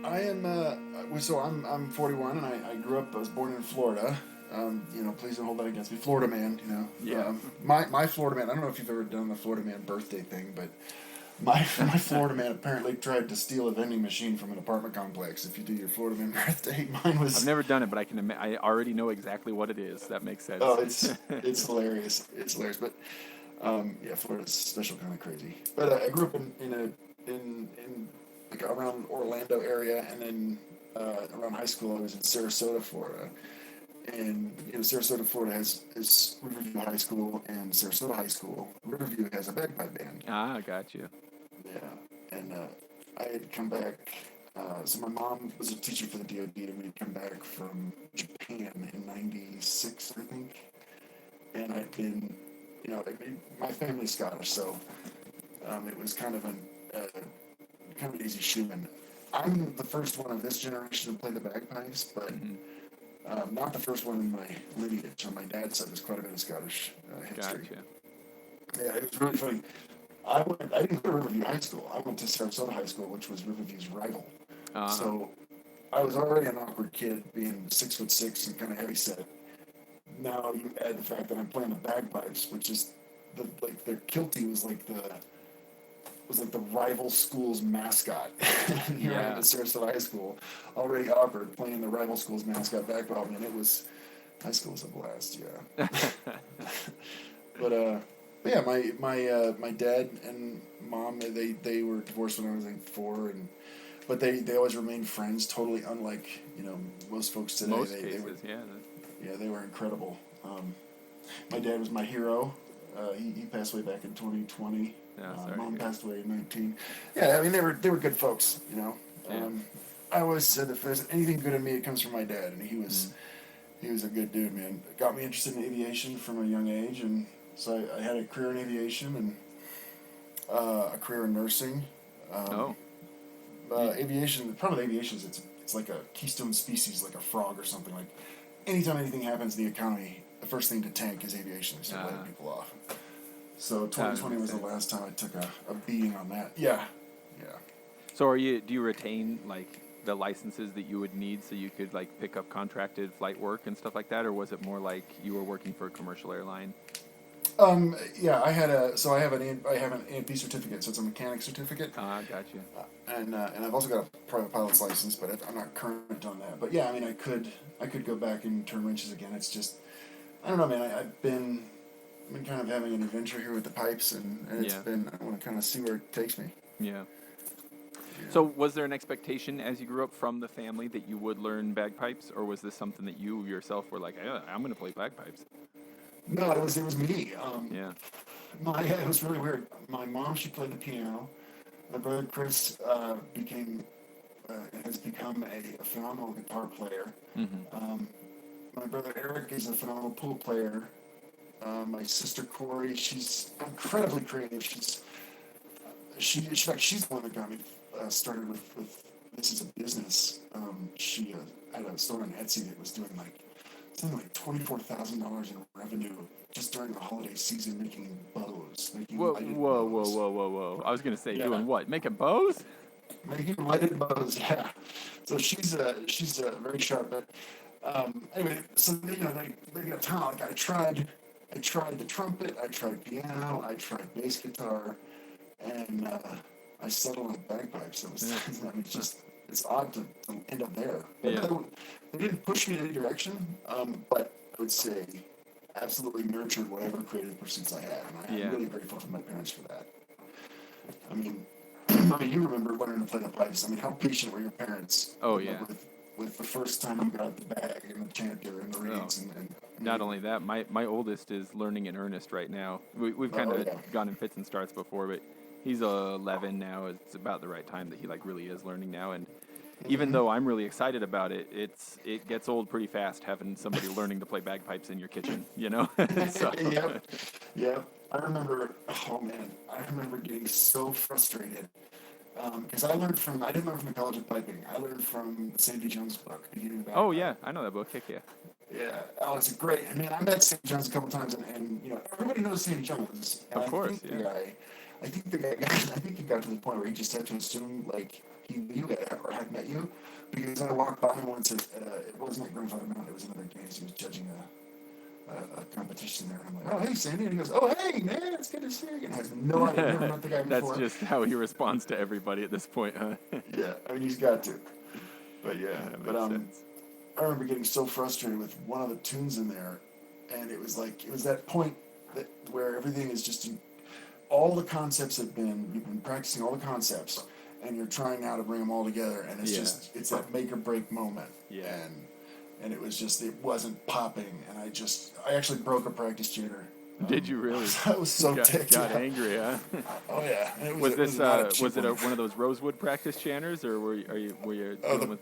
I am. So I'm 41, and I was born in Florida. Please don't hold that against me, Florida man. Yeah. My Florida man. I don't know if you've ever done the Florida man birthday thing, but my Florida man apparently tried to steal a vending machine from an apartment complex. If you do your Florida man birthday, mine I've was. never done it, but I already know exactly what it is. That makes Oh, sense. it's hilarious. It's hilarious, but yeah, Florida's special kind of crazy. But I grew up in like around Orlando area, and then around high school I was in Sarasota, Florida. And Sarasota, Florida is Riverview High School and Sarasota High School. Riverview has a bagpipe band. Ah, got you. Yeah, and I had come back. So my mom was a teacher for the DoD, and we had come back from Japan in '96, I think. And I'd been, my family's Scottish, so it was kind of an easy shoe in. I'm the first one of this generation to play the bagpipes, but not the first one in my lineage. On my dad's side, there's quite a bit of Scottish history. Gotcha. Yeah, it was really funny. I didn't go to Riverview High School. I went to Sarasota High School, which was Riverview's rival. So I was already an awkward kid, being 6'6" and kind of heavy set. Now you add the fact that I'm playing the bagpipes, which is the kiltie was like the rival school's mascot. And here I am at Sarasota High School, already awkward, playing the rival school's mascot bagpipe, and high school was a blast, yeah. But yeah, my dad and mom, they were divorced when I was like 4, but they always remained friends, totally unlike most folks today. Most they cases, were, yeah. yeah, they were incredible. My dad was my hero. He passed away back in 2020. Mom passed away in 19. Yeah, I mean they were good folks. Yeah. I always said if there's anything good in me, it comes from my dad, and he was a good dude, man. Got me interested in aviation from a young age, and so I had a career in aviation and a career in nursing. Aviation. The problem with aviation is it's like a keystone species, like a frog or something. Like anytime anything happens in the economy, the first thing to tank is aviation. They start letting people off. So 2020 was the last time I took a beating on that. Yeah. So do you retain like the licenses that you would need so you could like pick up contracted flight work and stuff like that, or was it more like you were working for a commercial airline? Yeah, I have an A&P certificate, so it's a mechanic certificate. Gotcha. And I've also got a private pilot's license, but I'm not current on that. But yeah, I mean, I could go back and turn wrenches again. It's just, I don't know, man. I've been kind of having an adventure here with the pipes, and it's been, I want to kind of see where it takes me. Yeah. So was there an expectation as you grew up from the family that you would learn bagpipes, or was this something that you yourself were like, I'm going to play bagpipes? No, it was me. It was really weird. My mom, she played the piano. My brother Chris has become a phenomenal guitar player. Mm-hmm. My brother Eric is a phenomenal pool player. My sister Corey, she's incredibly creative. She's the one that got me started with this as a business. She had a store on Etsy that was doing like something like $24,000 in revenue just during the holiday season, making bows. Whoa! I was gonna say doing what? Making bows? Making lighted bows, yeah. So she's very sharp. But anyway, so they got talent. Like I tried the trumpet, I tried piano, I tried bass guitar, and I settled on bagpipes. It's odd to end up there. Yeah. They didn't push me in any direction, but I would say absolutely nurtured whatever creative pursuits I had, and I'm really grateful to my parents for that. I mean, you remember learning to play the pipes. I mean, how patient were your parents? Oh, yeah. With the first time you got the bag and the chanter and the reeds. And not only that, my oldest is learning in earnest right now. We've kind of gone in fits and starts before, but he's 11 now. It's about the right time that he like really is learning now. And even though I'm really excited about it, it gets old pretty fast having somebody learning to play bagpipes in your kitchen, So. Yep. I remember getting so frustrated because I didn't learn from the College of Piping. I learned from the Sandy Jones book. Oh yeah, I know that book. Heck yeah. Yeah, it's great. I mean, I met Sandy Jones a couple times, and everybody knows Sandy Jones. Of course, I think he got to the point where he just had to assume like you had met you, because I walked by him once it wasn't at Grandfather Mountain, it was another dance. He was judging a competition there. And I'm like, oh, hey, Sandy. And he goes, oh, hey, man, it's good to see you again. I have no idea. Never met the guy before. That's just how he responds to everybody at this point, huh? Yeah, I mean, he's got to. But yeah, That makes sense. I remember getting so frustrated with one of the tunes in there, and it was that point where everything is just all the concepts you've been practicing all the concepts, and you're trying now to bring them all together, and it's that make or break moment. Yeah. And it wasn't popping, and I actually broke a practice chanter. Did you really? I was so ticked. Got angry, huh? Oh yeah. And was it one of those rosewood practice chanters, or were you dealing with?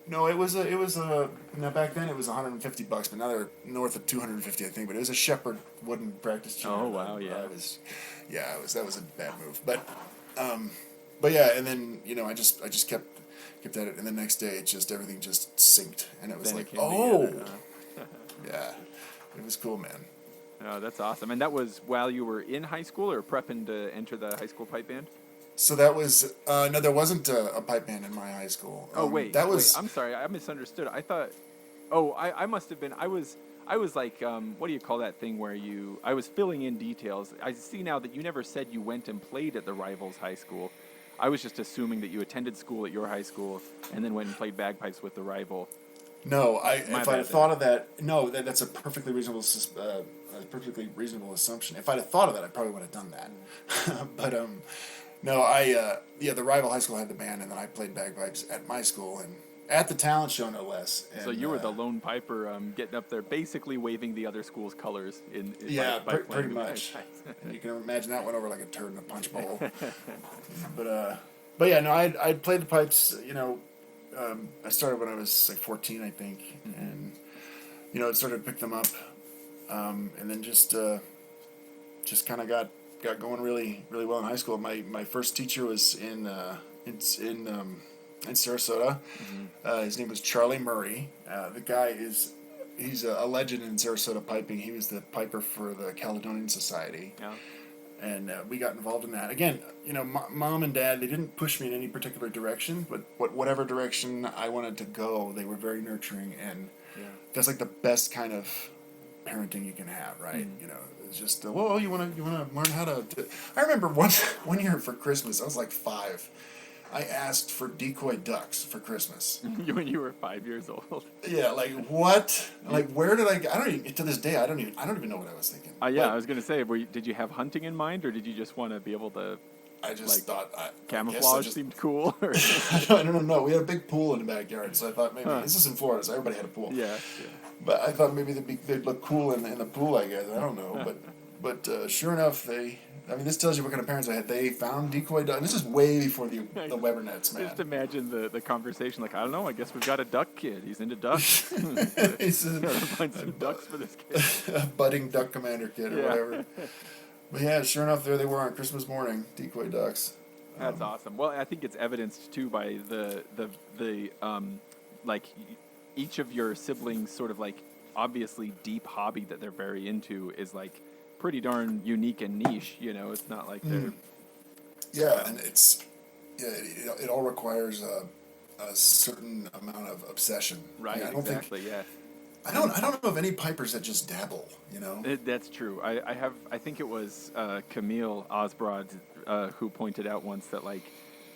No, it was now back then it was $150, but now they're north of $250, I think. But it was a shepherd wooden practice chanter. Oh wow, yeah. That was a bad move, but yeah, and then I just kept at it, and the next day everything just synced, and it was then like, yeah, it was cool, man. Oh, that's awesome. And that was while you were in high school or prepping to enter the high school pipe band? So that was no, there wasn't a pipe band in my high school. Wait, I'm sorry, I misunderstood. I thought, I must have been. I was like, what do you call that thing where I was filling in details. I see now that you never said you went and played at the rival's high school. I was just assuming that you attended school at your high school and then went and played bagpipes with the rival. No, if I had thought of that, no, that's a perfectly reasonable assumption. If I'd have thought of that, I probably would have done that. But no, the rival high school had the band, and then I played bagpipes at my school and at the talent show, no less. And, so you were the lone piper, getting up there, basically waving the other school's colors by pretty much. And you can imagine that went over like a turd in a punch bowl. But yeah, no, I played the pipes. I started when I was like 14, I think, and I started to pick them up, and then just kind of got going really really well in high school. My first teacher was in Sarasota. Mm-hmm. His name was Charlie Murray. The guy he's a legend in Sarasota piping. He was the piper for the Caledonian Society. Yeah. And we got involved in that. Again, Mom and Dad, they didn't push me in any particular direction, but whatever direction I wanted to go, they were very nurturing, and that's like the best kind of parenting you can have, right? Mm. It's just, you want to learn how to. I remember one year for Christmas, I was like 5. I asked for decoy ducks for Christmas. When you were 5 years old. Yeah, like what? Like where did I don't even, to this day I don't even know what I was thinking. Yeah, I was gonna say, did you have hunting in mind, or did you just want to be able to? I just thought camouflage seemed cool. Or? I don't know. We had a big pool in the backyard, so I thought maybe this is in Florida, so everybody had a pool. Yeah. But I thought maybe they'd look cool in the pool. I guess I don't know, but sure enough, this tells you what kind of parents I had. They found decoy ducks. This is way before the Weber nets, man. Just imagine the conversation. Like, I don't know. I guess we've got a duck kid. He's into ducks. He's gotta find some ducks for this kid. A budding duck commander kid or whatever. But yeah, sure enough, there they were on Christmas morning, decoy ducks. That's awesome. Well, I think it's evidenced too by the each of your siblings' sort of like obviously deep hobby that they're very into is like pretty darn unique and niche. It's not like they're. Yeah, and it all requires a certain amount of obsession. Right. Exactly. Yeah. I don't know of any pipers that just dabble. That's true. I think it was Camille Osbrod who pointed out once that like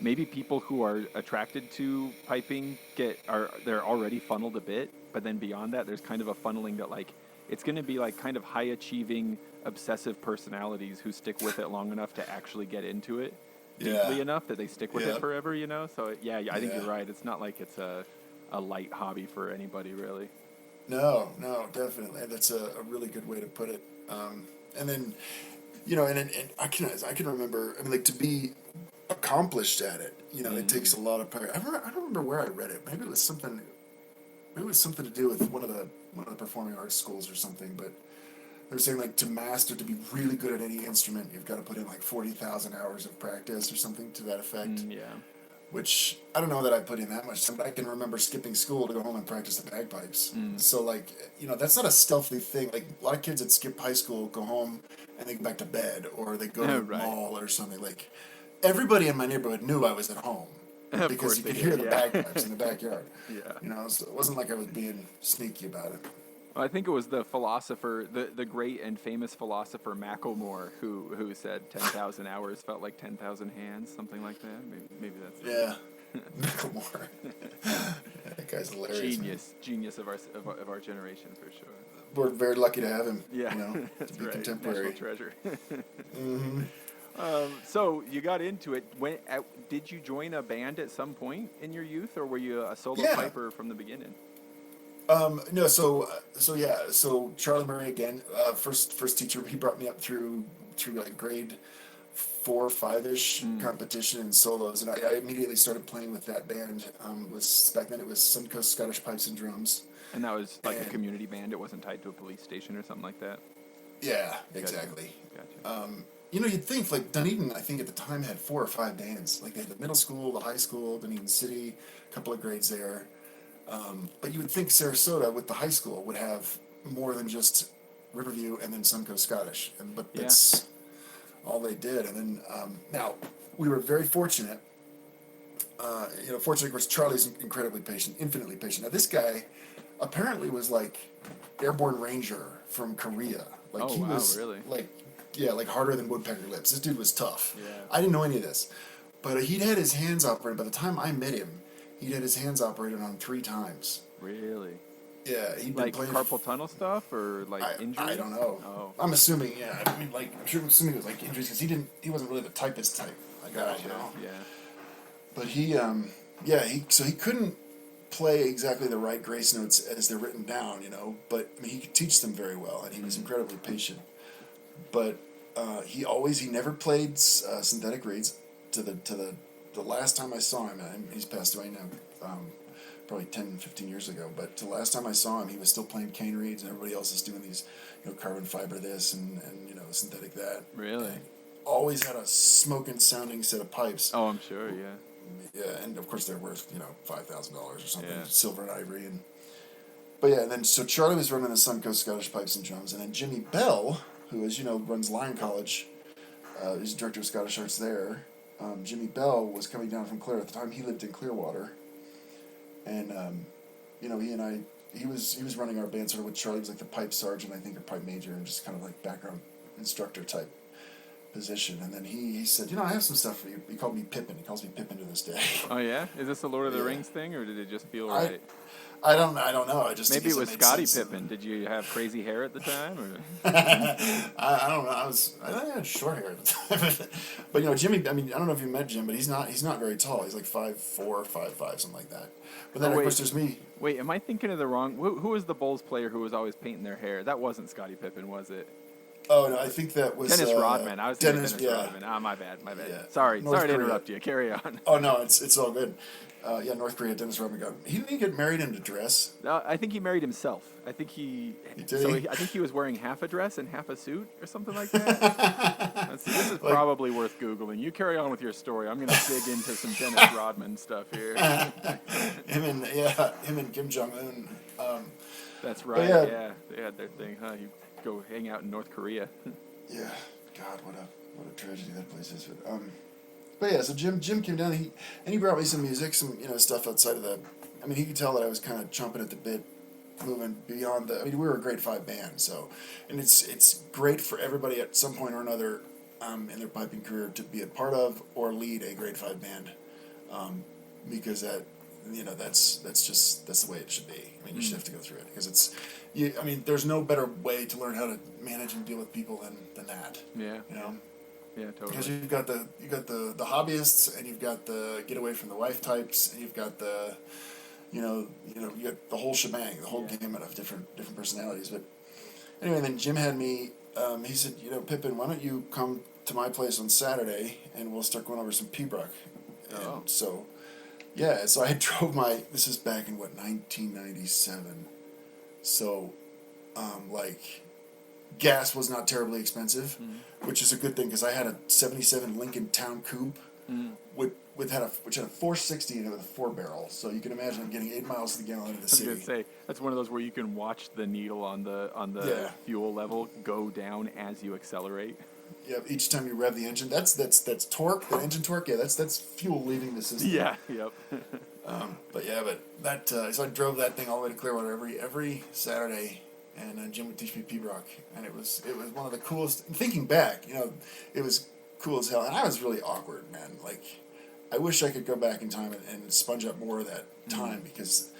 maybe people who are attracted to piping they're already funneled a bit, but then beyond that there's kind of a funneling that like it's going to be like kind of high achieving obsessive personalities who stick with it long enough to actually get into it deeply enough that they stick with it forever. So I think you're right. It's not like it's a light hobby for anybody really. No, definitely. That's a really good way to put it. And then, and I can remember. I mean, like to be accomplished at it. It takes a lot of power. I don't remember where I read it. Maybe it was something to do with one of the performing arts schools or something. But they're saying like to be really good at any instrument, you've got to put in like 40,000 hours of practice or something to that effect. Which I don't know that I put in that much time, but I can remember skipping school to go home and practice the bagpipes. So like, that's not a stealthy thing. Like a lot of kids that skip high school go home and they go back to bed, or they go to the mall or something. Like everybody in my neighborhood knew I was at home. because you could hear the bagpipes in the backyard. Yeah. You know, so it wasn't like I was being sneaky about it. I think it was the philosopher, the great and famous philosopher Macklemore, who said 10,000 hours felt like 10,000 hands, something like that. Maybe that's yeah. Macklemore. That guy's hilarious. Genius of our generation for sure. We're very lucky to have him. Yeah, you know, that's to be right. contemporary. National treasure. Mm-hmm. So you got into it. Did you join a band at some point in your youth, or were you a solo piper from the beginning? No, so Charlie Murray again, first teacher. He brought me up through like grade 4 or 5-ish competition and solos, and I immediately started playing with that band. Back then it was Suncoast Scottish Pipes and Drums. And that was like a community band. It wasn't tied to a police station or something like that. Yeah, exactly. Gotcha. You know, you'd think like Dunedin, I think at the time had 4 or 5 bands. Like they had the middle school, the high school, Dunedin City, a couple of grades there. But you would think Sarasota with the high school would have more than just Riverview and then Suncoast Scottish, but that's all they did. And then now we were very fortunate. Fortunately, of course, Charlie's incredibly patient, infinitely patient. Now this guy apparently was like airborne ranger from Korea. Like he was really? like harder than woodpecker lips. This dude was tough. Yeah. I didn't know any of this, but he'd had his hands operated. By the time I met him, he'd had his hands operated on 3 times. Really? Yeah, he'd been like playing carpal tunnel stuff or like injuries? I don't know. Oh. I'm assuming, yeah. I mean, like, I'm assuming it was like injuries because he wasn't really the typist type. Gotcha. You know. Yeah. But he couldn't play exactly the right grace notes as they're written down, you know. But I mean, he could teach them very well, and he was incredibly patient. But he never played synthetic reeds to the last time I saw him. And he's passed away now, probably 10, 15 years ago. But the last time I saw him, he was still playing cane reeds, and everybody else is doing these, carbon fiber this and synthetic that. Really? And always had a smoking sounding set of pipes. Oh, I'm sure. Yeah. Yeah, and of course they're worth $5,000 or something, Yeah. silver and ivory, but yeah. And then so Charlie was running the Suncoast Scottish Pipes and Drums, and then Jimmy Bell, who is runs Lion College, he's director of Scottish Arts there. Jimmy Bell was coming down from Clare at the time. He lived in Clearwater, and he and I, he was running our band sort of with Charlie. He was like the pipe sergeant, I think, or pipe major, and just kind of like background instructor type position. And then he said, I have some stuff for you. He called me Pippin. He calls me Pippin to this day. Oh yeah? Is this a Lord of the Rings thing, or did it just feel right? I don't know. I just maybe it was made Scottie sense. Pippen. Did you have crazy hair at the time, or? I don't know. I had short hair at the time. But Jimmy. I mean, I don't know if you met Jim, but he's not very tall. He's like 5'4", 5'5", something like that. But then of course there's me. Wait, am I thinking of the wrong? Who was the Bulls player who was always painting their hair? That wasn't Scottie Pippen, was it? Oh no, I think that was Dennis Rodman. I was thinking Dennis yeah. Rodman. Ah, my bad. Yeah. Sorry North to Korea. interrupt you. Carry on. Oh no, it's all good. North Korea. Dennis Rodman didn't he get married in a dress? No, I think he married himself. I think I think he was wearing half a dress and half a suit or something like that. This is probably worth Googling. You carry on with your story. I'm going to dig into some Dennis Rodman stuff here. him and Kim Jong-un. That's right. Yeah, they had their thing, huh? You go hang out in North Korea. Yeah, God, what a tragedy that place is. But yeah, so Jim came down. He brought me some music, some stuff outside of the. I mean, he could tell that I was kind of chomping at the bit, moving beyond the. I mean, we were a grade 5 band, so, and it's great for everybody at some point or another, in their piping career to be a part of or lead a grade 5 band, because that. That's the way it should be. I mean, you should have to go through it because there's no better way to learn how to manage and deal with people than that. Yeah. Yeah, totally. Because you've got the hobbyists, and you've got the get away from the wife types, and you've got the, you got the whole shebang, the whole gamut of different personalities. But anyway, then Jim had me. He said, Pippin, why don't you come to my place on Saturday, and we'll start going over some Pembroke. And so. Yeah, so I drove this is back in 1997. So, gas was not terribly expensive, which is a good thing because I had a '77 Lincoln Town Coupe, which had a 460 in it with a 4-barrel. So you can imagine I'm getting 8 miles to the gallon in the city. I was gonna say that's one of those where you can watch the needle on the fuel level go down as you accelerate. Yeah, each time you rev the engine, that's torque, the engine torque. Yeah, that's fuel leaving the system. Yeah, yep. But that so I drove that thing all the way to Clearwater every Saturday, and Jim would teach me P-Rock, and it was one of the coolest. Thinking back, it was cool as hell, and I was really awkward, man. Like, I wish I could go back in time and sponge up more of that time because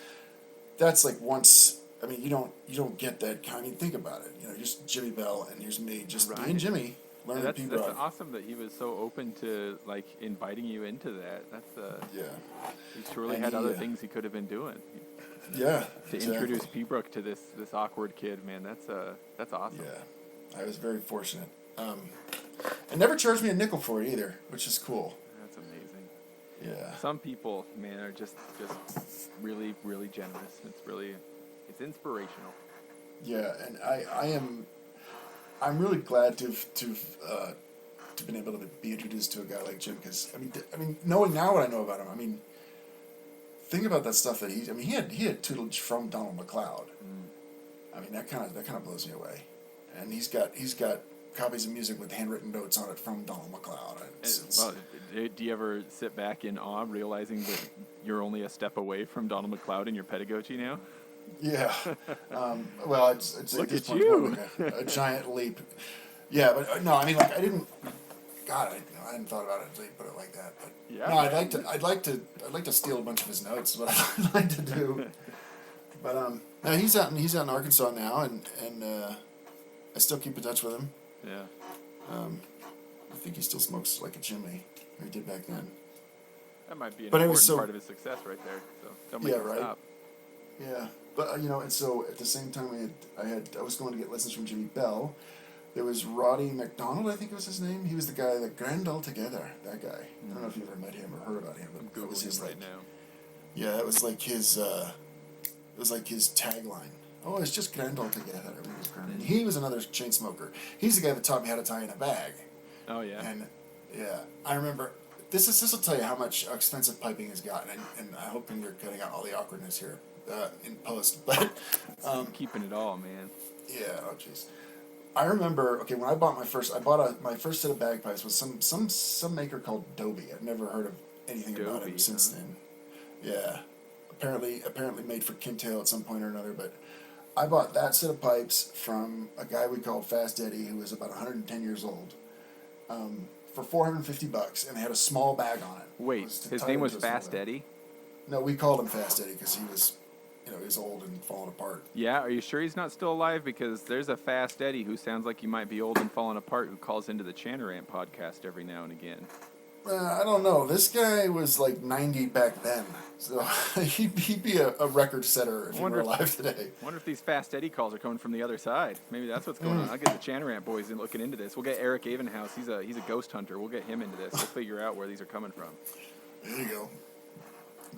that's like once. I mean, you don't get that kind. I mean, think about it. Just Jimmy Bell, and here's me, just me and Jimmy learning P-Rock. That's awesome that he was so open to like inviting you into that. That's yeah. He surely had other things he could have been doing. Yeah. To introduce P-Brook to this awkward kid, man, that's awesome. Yeah, I was very fortunate. And never charged me a nickel for it either, which is cool. That's amazing. Yeah. Some people, man, are just really, really generous. It's inspirational. Yeah, and I'm really glad to been able to be introduced to a guy like Jim, because I mean knowing now what I know about him, I mean, think about that stuff that he had tutelage from Donald McLeod. I mean, that kind of blows me away, and he's got copies of music with handwritten notes on it from Donald McLeod. Well, do you ever sit back in awe, realizing that you're only a step away from Donald McLeod in your pedagogy now? Yeah. Well, it's Look at you. Like a giant leap. Yeah, but no, I mean, like, I didn't. God, I hadn't thought about it until you put it like that. But yeah, no, I'd like to steal a bunch of his notes. Is what I'd like to do. But no, he's out in Arkansas now, and I still keep in touch with him. Yeah. I think he still smokes like a chimney, or he did back then. That might be an important part of his success right there. So don't make him stop. Yeah, but and so at the same time I was going to get lessons from Jimmy Bell. There was Roddy McDonald, I think was his name. He was the guy that Grand Altogether. That guy. I don't know if you ever met him or heard about him. But I'm Googling him right now. Yeah, it was like his. It was like his tagline. Oh, it's just Grand Altogether. And he was another chain smoker. He's the guy that taught me how to tie in a bag. Oh yeah. And yeah, I remember. This will tell you how much expensive piping has gotten, and I hope you're cutting out all the awkwardness here in post. But keeping it all, man. Yeah. Oh, jeez. I remember. Okay, when I bought my first set of bagpipes was some maker called Dobie. I've never heard of anything about him since then. Yeah. Apparently made for Kintail at some point or another. But I bought that set of pipes from a guy we called Fast Eddie, who was about 110 years old. For $450, and they had a small bag on it. Wait, his name was Fast Eddie? No, we called him Fast Eddie because he was, he was old and falling apart. Yeah, are you sure he's not still alive? Because there's a Fast Eddie who sounds like he might be old and falling apart who calls into the TheDroningOnPodcast podcast every now and again. I don't know. This guy was like 90 back then, so he'd be a record setter if he were alive today. I wonder if these Fast Eddie calls are coming from the other side. Maybe that's what's going on. I'll get the TheDroningOnPodcast boys looking into this. We'll get Eric Avenhouse. He's a ghost hunter. We'll get him into this. We'll figure out where these are coming from. There you go.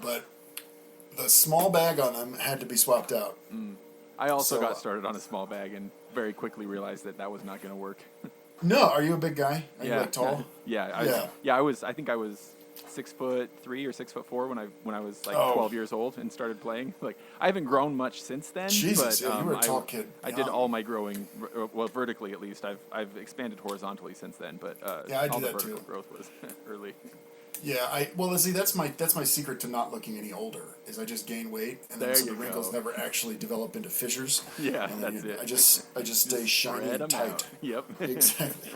But the small bag on them had to be swapped out. I also got started on a small bag and very quickly realized that was not going to work. No, are you a big guy? Are you like tall? I think I was 6'3" or 6'4" when I was like 12 years old and started playing. Like, I haven't grown much since then. Jesus, but, you were a tall kid. I did all my growing, well, vertically at least. I've expanded horizontally since then, but I all did the that vertical too. growth was early. Yeah, see, that's my secret to not looking any older is I just gain weight and then so the wrinkles never actually develop into fissures. Yeah, that's it. I just stay shiny and tight. Out. Yep. Exactly.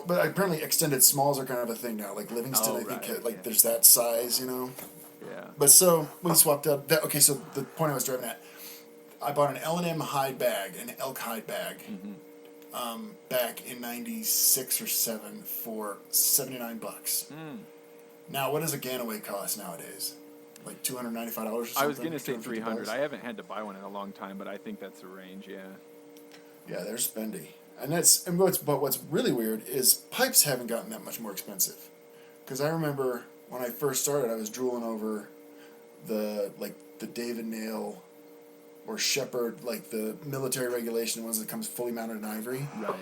But apparently extended smalls are kind of a thing now. Like Livingston, I think, there's that size, Yeah. But so we swapped out. So the point I was driving at, I bought an L&M hide bag, an elk hide bag. Back in '96 or '7 for $79. Now, what does a Ganaway cost nowadays? Like $295 or something? I was gonna say $300. I haven't had to buy one in a long time, but I think that's the range. Yeah. Yeah, they're spendy, and what's really weird is pipes haven't gotten that much more expensive. Because I remember when I first started, I was drooling over the David Nail or Shepherd, like the military regulation ones that comes fully mounted in ivory. Right.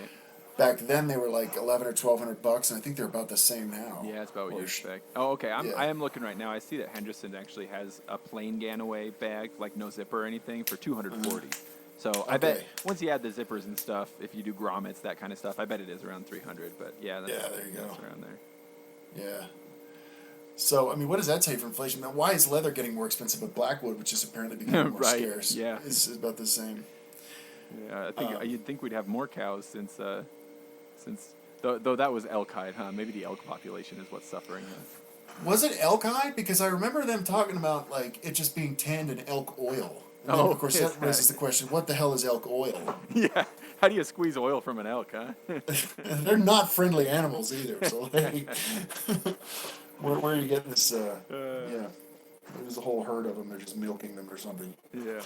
Back then they were like $1,100 or $1,200, and I think they're about the same now. Yeah, it's about what you expect. Oh, okay. I am looking right now. I see that Henderson actually has a plain Ganaway bag, like no zipper or anything, for $240. So I bet once you add the zippers and stuff, if you do grommets, that kind of stuff, I bet it is around 300. But yeah, there you go. That's around there. Yeah. So, I mean, what does that say for inflation? Now, why is leather getting more expensive, but blackwood, which is apparently becoming more scarce, is about the same? Yeah, I think you'd think we'd have more cows since though that was elk hide, huh? Maybe the elk population is what's suffering. Was it elk hide? Because I remember them talking about like it just being tanned in elk oil. And then, of course, that raises the question: what the hell is elk oil? Yeah, how do you squeeze oil from an elk, huh? They're not friendly animals either. So, like, where are you getting this? Yeah, there's a whole herd of them. They're just milking them or something. Yeah.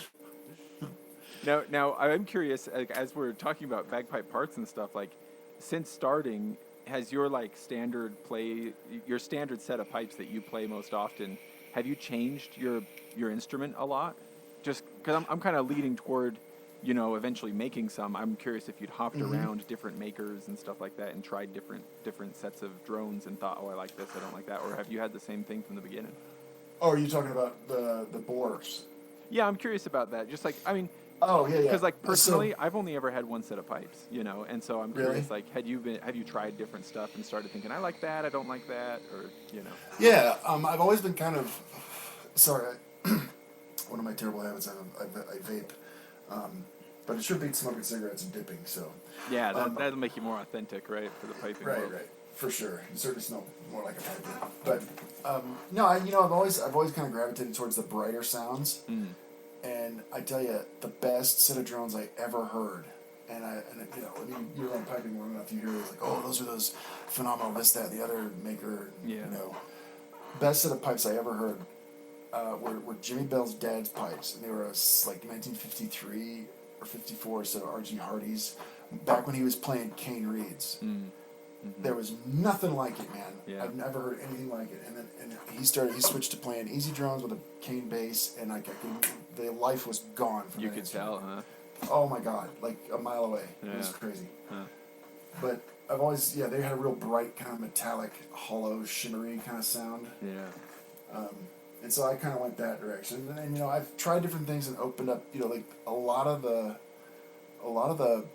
Now I'm curious. Like, as we're talking about bagpipe parts and stuff, like since starting, has your like standard set of pipes that you play most often? Have you changed your instrument a lot? Just because I'm kind of leading toward, eventually making some. I'm curious if you'd hopped around different makers and stuff like that and tried different sets of drones and thought, oh, I like this, I don't like that, or have you had the same thing from the beginning? Oh, are you talking about the bores? Yeah, I'm curious about that. Just like, I mean, oh yeah. Because like personally, I've only ever had one set of pipes, and so I'm curious. Like, have you tried different stuff and started thinking, I like that, I don't like that, or Yeah, I've always been kind of sorry. One of my terrible habits, I vape, but it should beat smoking cigarettes and dipping. So yeah, that'll make you more authentic, right, for the piping. Right, for sure. You certainly smell more like a pipe. But no, I've always kind of gravitated towards the brighter sounds, and I tell you, the best set of drones I ever heard. And you're on piping long enough, you hear like, oh, those are those phenomenal this, that, the other maker. Best set of pipes I ever heard. Were Jimmy Bell's dad's pipes, and they were like 1953 or 54 set of R.G. Hardy's, back when he was playing Kane Reeds. There was nothing like it, man. Yeah. I've never heard anything like it. And he switched to playing easy drones with a Kane bass, and the life was gone from You could tell, huh? Oh my God, like a mile away. Yeah. It was crazy. Huh. But I've always, they had a real bright, kind of metallic, hollow, shimmery kind of sound. Yeah. And so I kind of went that direction. And then, I've tried different things and opened up, like a lot of the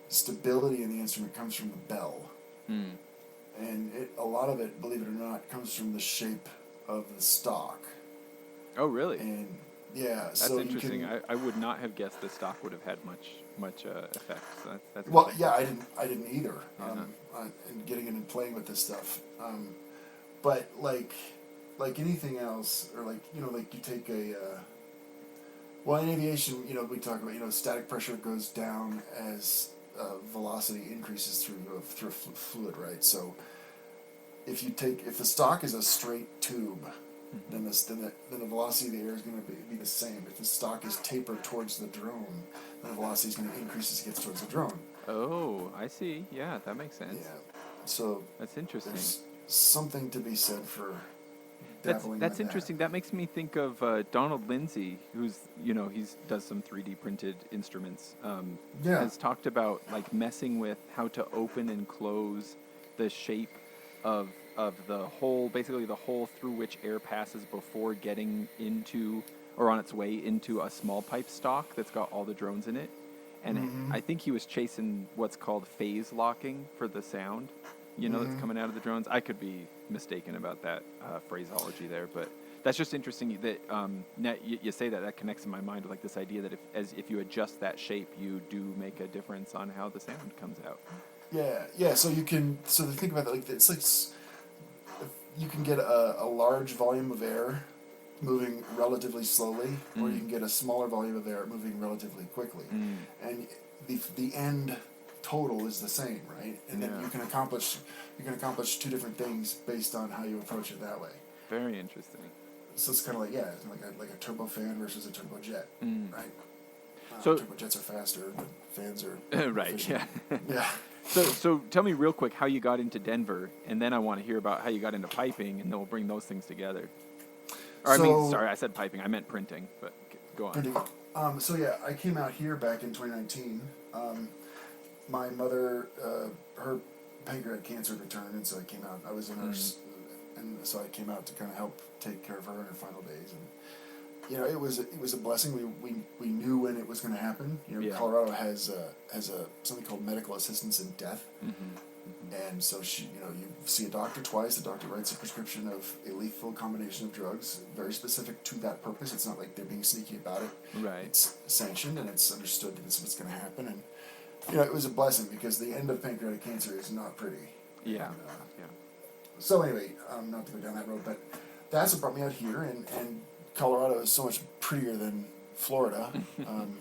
stability in the instrument comes from the bell. And a lot of it, believe it or not, comes from the shape of the stock. Oh, really? And yeah, that's interesting. I would not have guessed the stock would have had much effect. So that's well, yeah, I didn't either. And getting in and playing with this stuff, but like anything else, or like you take a in aviation, we talk about static pressure goes down as velocity increases through a fluid, right? So if the stock is a straight tube, then the velocity of the air is going to be the same. If the stock is tapered towards the drone, then the velocity is going to increase as it gets towards the drone. Oh, I see. Yeah, that makes sense. Yeah, so that's interesting. There's something to be said for dabbling. That's interesting. That makes me think of Donald Lindsay, who's he's does some 3D printed instruments. Has talked about like messing with how to open and close the shape of the hole, basically the hole through which air passes before getting into or on its way into a small pipe stock that's got all the drones in it. And I think he was chasing what's called phase locking for the sound, that's coming out of the drones. I could be mistaken about that phraseology there, but that's just interesting that you say that connects in my mind with like this idea that if you adjust that shape, you do make a difference on how the sound comes out. Yeah. So to think about that, like it's like you can get a large volume of air moving relatively slowly, or you can get a smaller volume of air moving relatively quickly, and the end total is the same, right? And then you can accomplish two different things based on how you approach it that way. Very interesting. So it's kind of like a turbofan versus a turbojet, right? So turbojets are faster, but fans are right. efficient. Yeah. So tell me real quick how you got into Denver, and then I want to hear about how you got into piping, and then we'll bring those things together. Or I said piping. I meant printing, but go on. Printing. I came out here back in 2019. My mother, her pancreatic cancer returned, and so I came out. I was a nurse, and so I came out to kind of help take care of her in her final days. And it was a blessing. We knew when it was going to happen. Colorado has something called medical assistance in death, and so you see a doctor twice. The doctor writes a prescription of a lethal combination of drugs, very specific to that purpose. It's not like they're being sneaky about it. Right. It's sanctioned and it's understood that this is what's going to happen. And it was a blessing because the end of pancreatic cancer is not pretty. Yeah. And, So anyway, not to go down that road, but that's what brought me out here, and Colorado is so much prettier than Florida, and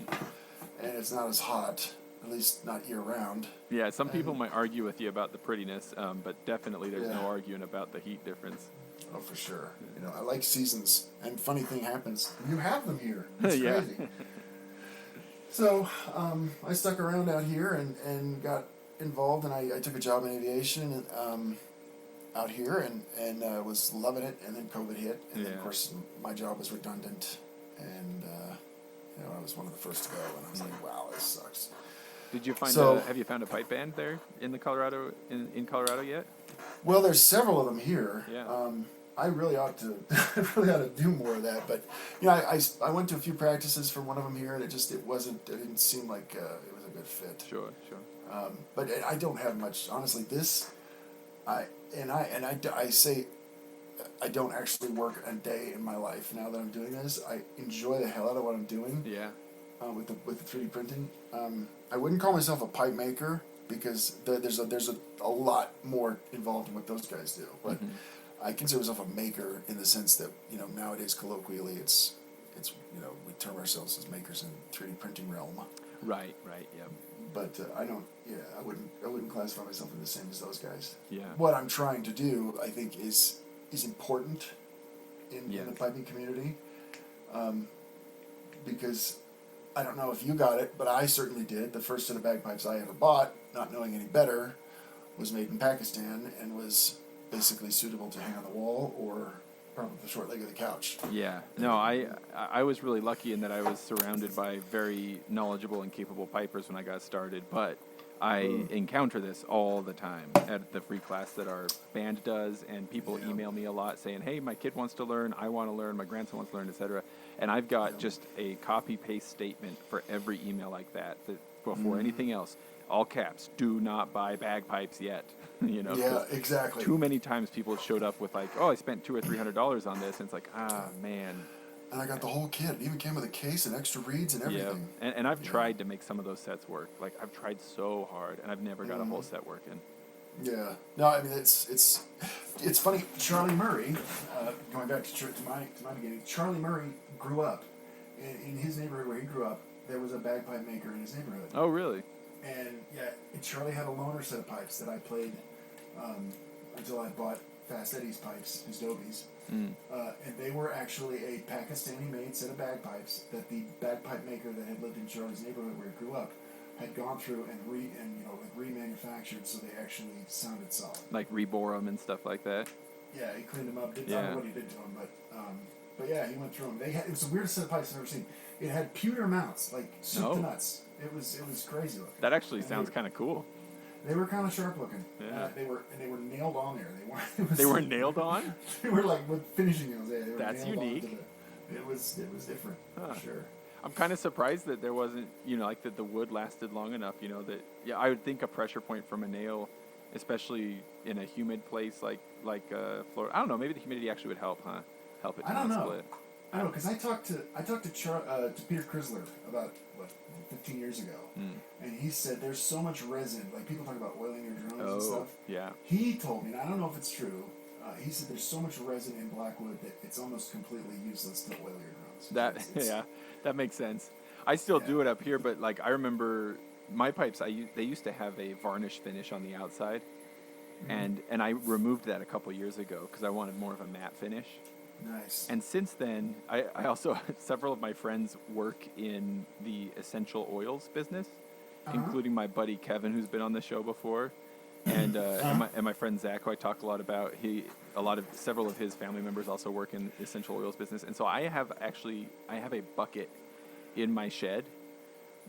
it's not as hot, at least not year round. Yeah, some people might argue with you about the prettiness, but definitely there's no arguing about the heat difference. Oh, for sure. I like seasons, and funny thing happens, you have them here. It's crazy. So I stuck around out here and got involved, and I took a job in aviation out here and was loving it, and then COVID hit, and then of course my job was redundant, and I was one of the first to go, and I was like, wow, this sucks. Did you find have you found a pipe band there in Colorado yet? Well, there's several of them here. Yeah. I really ought to do more of that, but I went to a few practices for one of them here, and it didn't seem like it was a good fit. Sure. But I don't have much, honestly. I say I don't actually work a day in my life now that I'm doing this. I enjoy the hell out of what I'm doing. Yeah. With the 3D printing, I wouldn't call myself a pipe maker because there's a lot more involved in what those guys do. But I consider myself a maker in the sense that nowadays colloquially it's we term ourselves as makers in 3D printing realm. Right. Yeah. But I don't. Yeah, I wouldn't classify myself in the same as those guys. Yeah. What I'm trying to do, I think, is important in the piping community, because I don't know if you got it, but I certainly did. The first set of bagpipes I ever bought, not knowing any better, was made in Pakistan and was basically suitable to hang on the wall or probably the short leg of the couch. Yeah. No, I was really lucky in that I was surrounded by very knowledgeable and capable pipers when I got started, but I encounter this all the time at the free class that our band does, and people email me a lot saying, hey, my kid wants to learn, I want to learn, my grandson wants to learn, etc. And I've got just a copy-paste statement for every email like that before anything else. All caps, do not buy bagpipes yet. Yeah, exactly. Too many times people showed up with like, oh, I spent $200 or $300 on this, and it's like, man. And I got the whole kit. It even came with a case and extra reeds and everything. Yeah, and I've tried to make some of those sets work. Like, I've tried so hard, and I've never got a whole set working. Yeah. No, I mean, it's funny. Charlie Murray, going back to my beginning, Charlie Murray grew up. In his neighborhood where he grew up, there was a bagpipe maker in his neighborhood. Oh, really? And, Charlie had a loaner set of pipes that I played until I bought Fast Eddie's pipes, his Dobies. And they were actually a Pakistani-made set of bagpipes that the bagpipe maker that had lived in Charlie's neighborhood where he grew up had gone through and remanufactured, so they actually sounded solid. Like rebore them and stuff like that. Yeah, he cleaned them up. I don't know what he did to them, but yeah, he went through them. It was the weirdest set of pipes I've ever seen. It had pewter mounts, like soup to nuts. It was crazy looking. That actually sounds kind of cool. They were kind of sharp looking. Yeah. They were nailed on there. They were nailed on? They were like with finishing nails. Yeah, they were That's nailed unique. It was different, for sure. I'm kind of surprised that there wasn't, like that the wood lasted long enough, I would think a pressure point from a nail, especially in a humid place like Florida. I don't know, maybe the humidity actually would help, huh? Help it to not split. I don't know, because I talked to Peter Chrysler about 15 years ago, and he said there's so much resin. Like people talk about oiling your drones and stuff. Yeah. He told me, and I don't know if it's true. He said there's so much resin in blackwood that it's almost completely useless to oil your drones. That makes sense. I still do it up here, but like I remember my pipes. They used to have a varnish finish on the outside, and I removed that a couple years ago because I wanted more of a matte finish. Nice. And since then, I also, several of my friends work in the essential oils business, including my buddy Kevin, who's been on the show before, and my friend Zach, who I talk a lot about. Several of his family members also work in the essential oils business. And so I have a bucket in my shed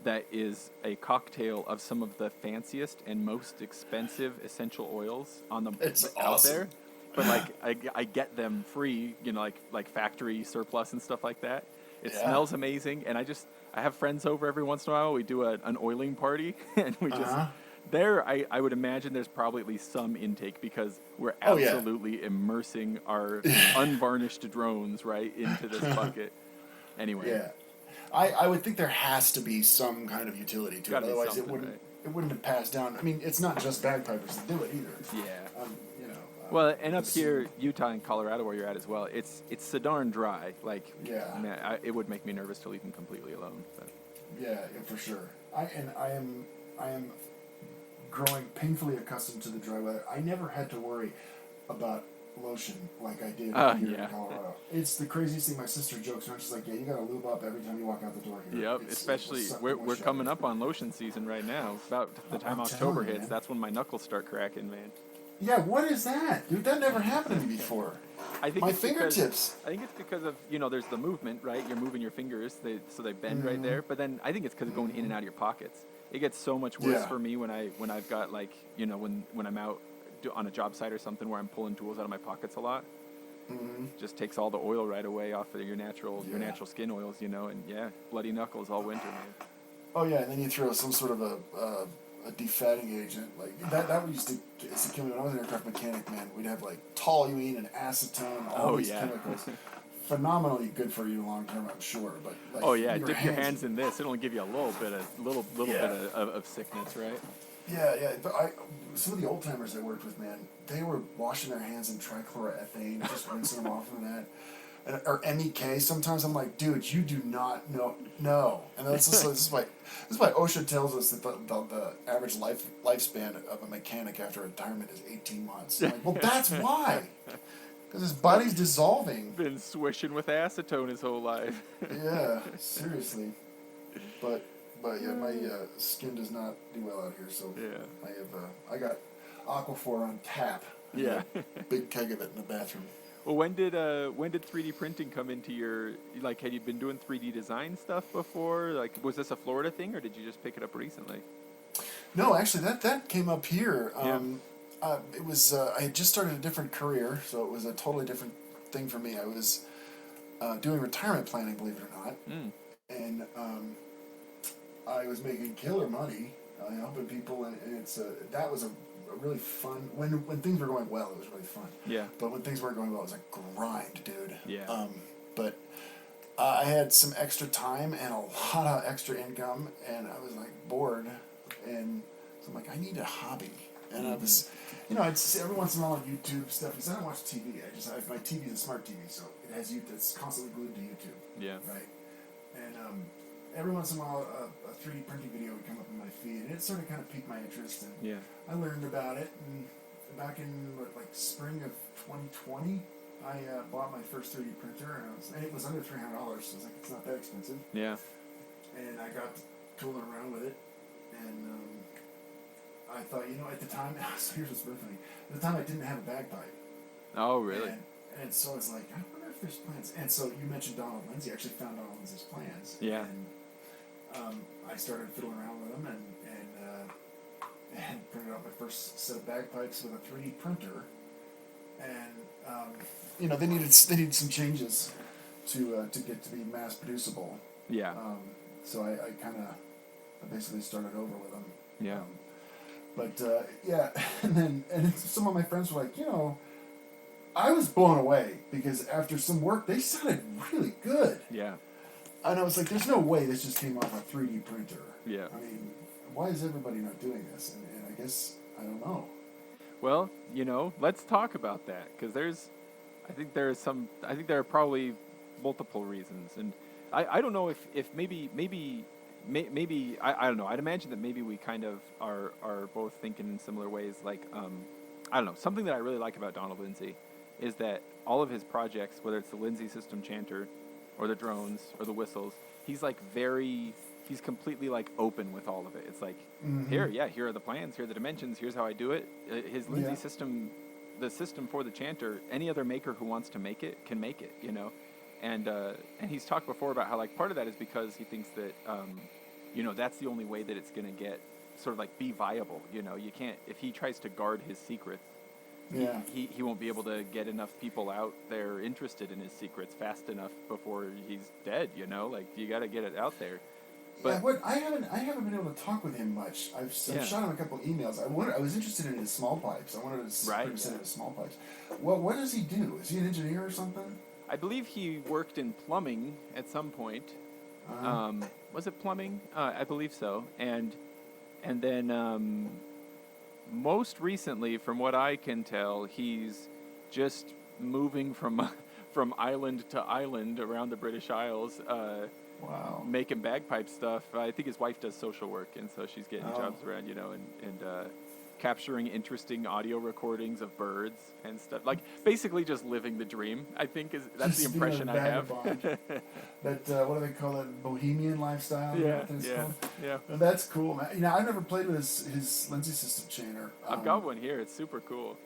that is a cocktail of some of the fanciest and most expensive essential oils out there. but like I get them free, like factory surplus and stuff like that. It smells amazing, and I have friends over every once in a while. We do an oiling party, and we just I would imagine there's probably at least some intake because we're absolutely immersing our unvarnished drones right into this bucket. Anyway. Yeah. I would think there has to be some kind of utility to it, otherwise it wouldn't have passed down. I mean, it's not just bagpipers that do it either. Yeah. Well, and up here, Utah and Colorado, where you're at as well, it's so darn dry. Like, man, it would make me nervous to leave them completely alone. But. Yeah, for sure. I am growing painfully accustomed to the dry weather. I never had to worry about lotion like I did here in Colorado. It's the craziest thing. My sister jokes around. She's like, "Yeah, you got to lube up every time you walk out the door here." Yep, especially we're coming up on lotion season right now. About the time October hits, that's when my knuckles start cracking, man. Yeah, what is that, dude? That never happened to me before. I think my fingertips. I think it's because of there's the movement, right? You're moving your fingers, so they bend right there. But then I think it's because of going in and out of your pockets. It gets so much worse for me when I've got like when I'm out on a job site or something where I'm pulling tools out of my pockets a lot. Just takes all the oil right away off of your natural skin oils, and bloody knuckles all winter, man. Oh yeah, and then you throw some sort of a defatting agent like that used to kill me when I was an aircraft mechanic. Man, we'd have like toluene and acetone, all these chemicals. Phenomenally good for you long term, I'm sure. But like, dip your hands in this; it'll give you a little bit of sickness, right? Yeah. But some of the old timers I worked with, man, they were washing their hands in trichloroethane, just rinsing them off of that. Or MEK. Sometimes I'm like, dude, you do not know. No, and this is why OSHA tells us that the average lifespan of a mechanic after retirement is 18 months. I'm like, well, that's why, because his body's dissolving. Been swishing with acetone his whole life. Yeah, seriously. But yeah, my skin does not do well out here. So I got Aquaphor on tap. Yeah, big keg of it in the bathroom. Well, when did 3D printing come into your, like, had you been doing 3D design stuff before? Like, was this a Florida thing, or did you just pick it up recently? No, actually, that came up here. It was, I had just started a different career, so it was a totally different thing for me. I was doing retirement planning, believe it or not. And I was making killer money, helping people, and that was a really fun. When things were going well, it was really fun. Yeah. But when things weren't going well, it was a grind, dude. Yeah. But I had some extra time and a lot of extra income, and I was like bored, and so I'm like, I need a hobby. And I was, I'd every once in a while on YouTube stuff, because I don't watch TV. My TV is a smart TV, so it has it's constantly glued to YouTube. Yeah. Right. And every once in a while, a 3D printing video would come up in my feed, and it sort of kind of piqued my interest. And I learned about it, and back in spring of 2020, I bought my first 3D printer, and it was under $300. So I was like, it's not that expensive. Yeah. And I got tooling around with it, and I thought, at the time, so here's what's really funny. At the time, I didn't have a bagpipe. Oh, really? And so I was like, I wonder if there's plans. And so you mentioned Donald Lindsay. I actually found Donald Lindsay's plans. Yeah. And I started fiddling around with them and printed out my first set of bagpipes with a 3D printer. And they needed some changes to get to be mass producible. Yeah. So I basically started over with them. Yeah. And some of my friends were like, I was blown away because after some work, they sounded really good. Yeah. And I was like, there's no way this just came off a 3D printer. Yeah. I mean, why is everybody not doing this? And I guess, I don't know. Well, let's talk about that because I think there are probably multiple reasons. And I don't know if maybe I don't know. I'd imagine that maybe we kind of are both thinking in similar ways. Like, I don't know. Something that I really like about Donald Lindsay is that all of his projects, whether it's the Lindsay System chanter or the drones or the whistles, he's completely open with all of it. It's like, here are the plans, here are the dimensions, here's how I do it. His Lindsay system, the system for the chanter, any other maker who wants to make it can make it, And he's talked before about how part of that is because he thinks that that's the only way that it's going to get sort of be viable. You can't, if he tries to guard his secrets, Yeah. He won't be able to get enough people out there interested in his secrets fast enough before he's dead. You know, like you got to get it out there. But I haven't been able to talk with him much. I've shot him a couple emails. I was interested in his small pipes. I wanted to send him his small pipes. What does he do? Is he an engineer or something? I believe he worked in plumbing at some point. Was it plumbing? I believe so. And then most recently, from what I can tell, he's just moving from island to island around the British Isles. Wow. Making bagpipe stuff. I think his wife does social work, and so she's getting jobs around, and capturing interesting audio recordings of birds and stuff. Like basically just living the dream. I think that's the impression I have. That what do they call it? Bohemian lifestyle. Yeah. Well, that's cool, man. I've never played with his Lindsay system chanter. I've got one here. It's super cool.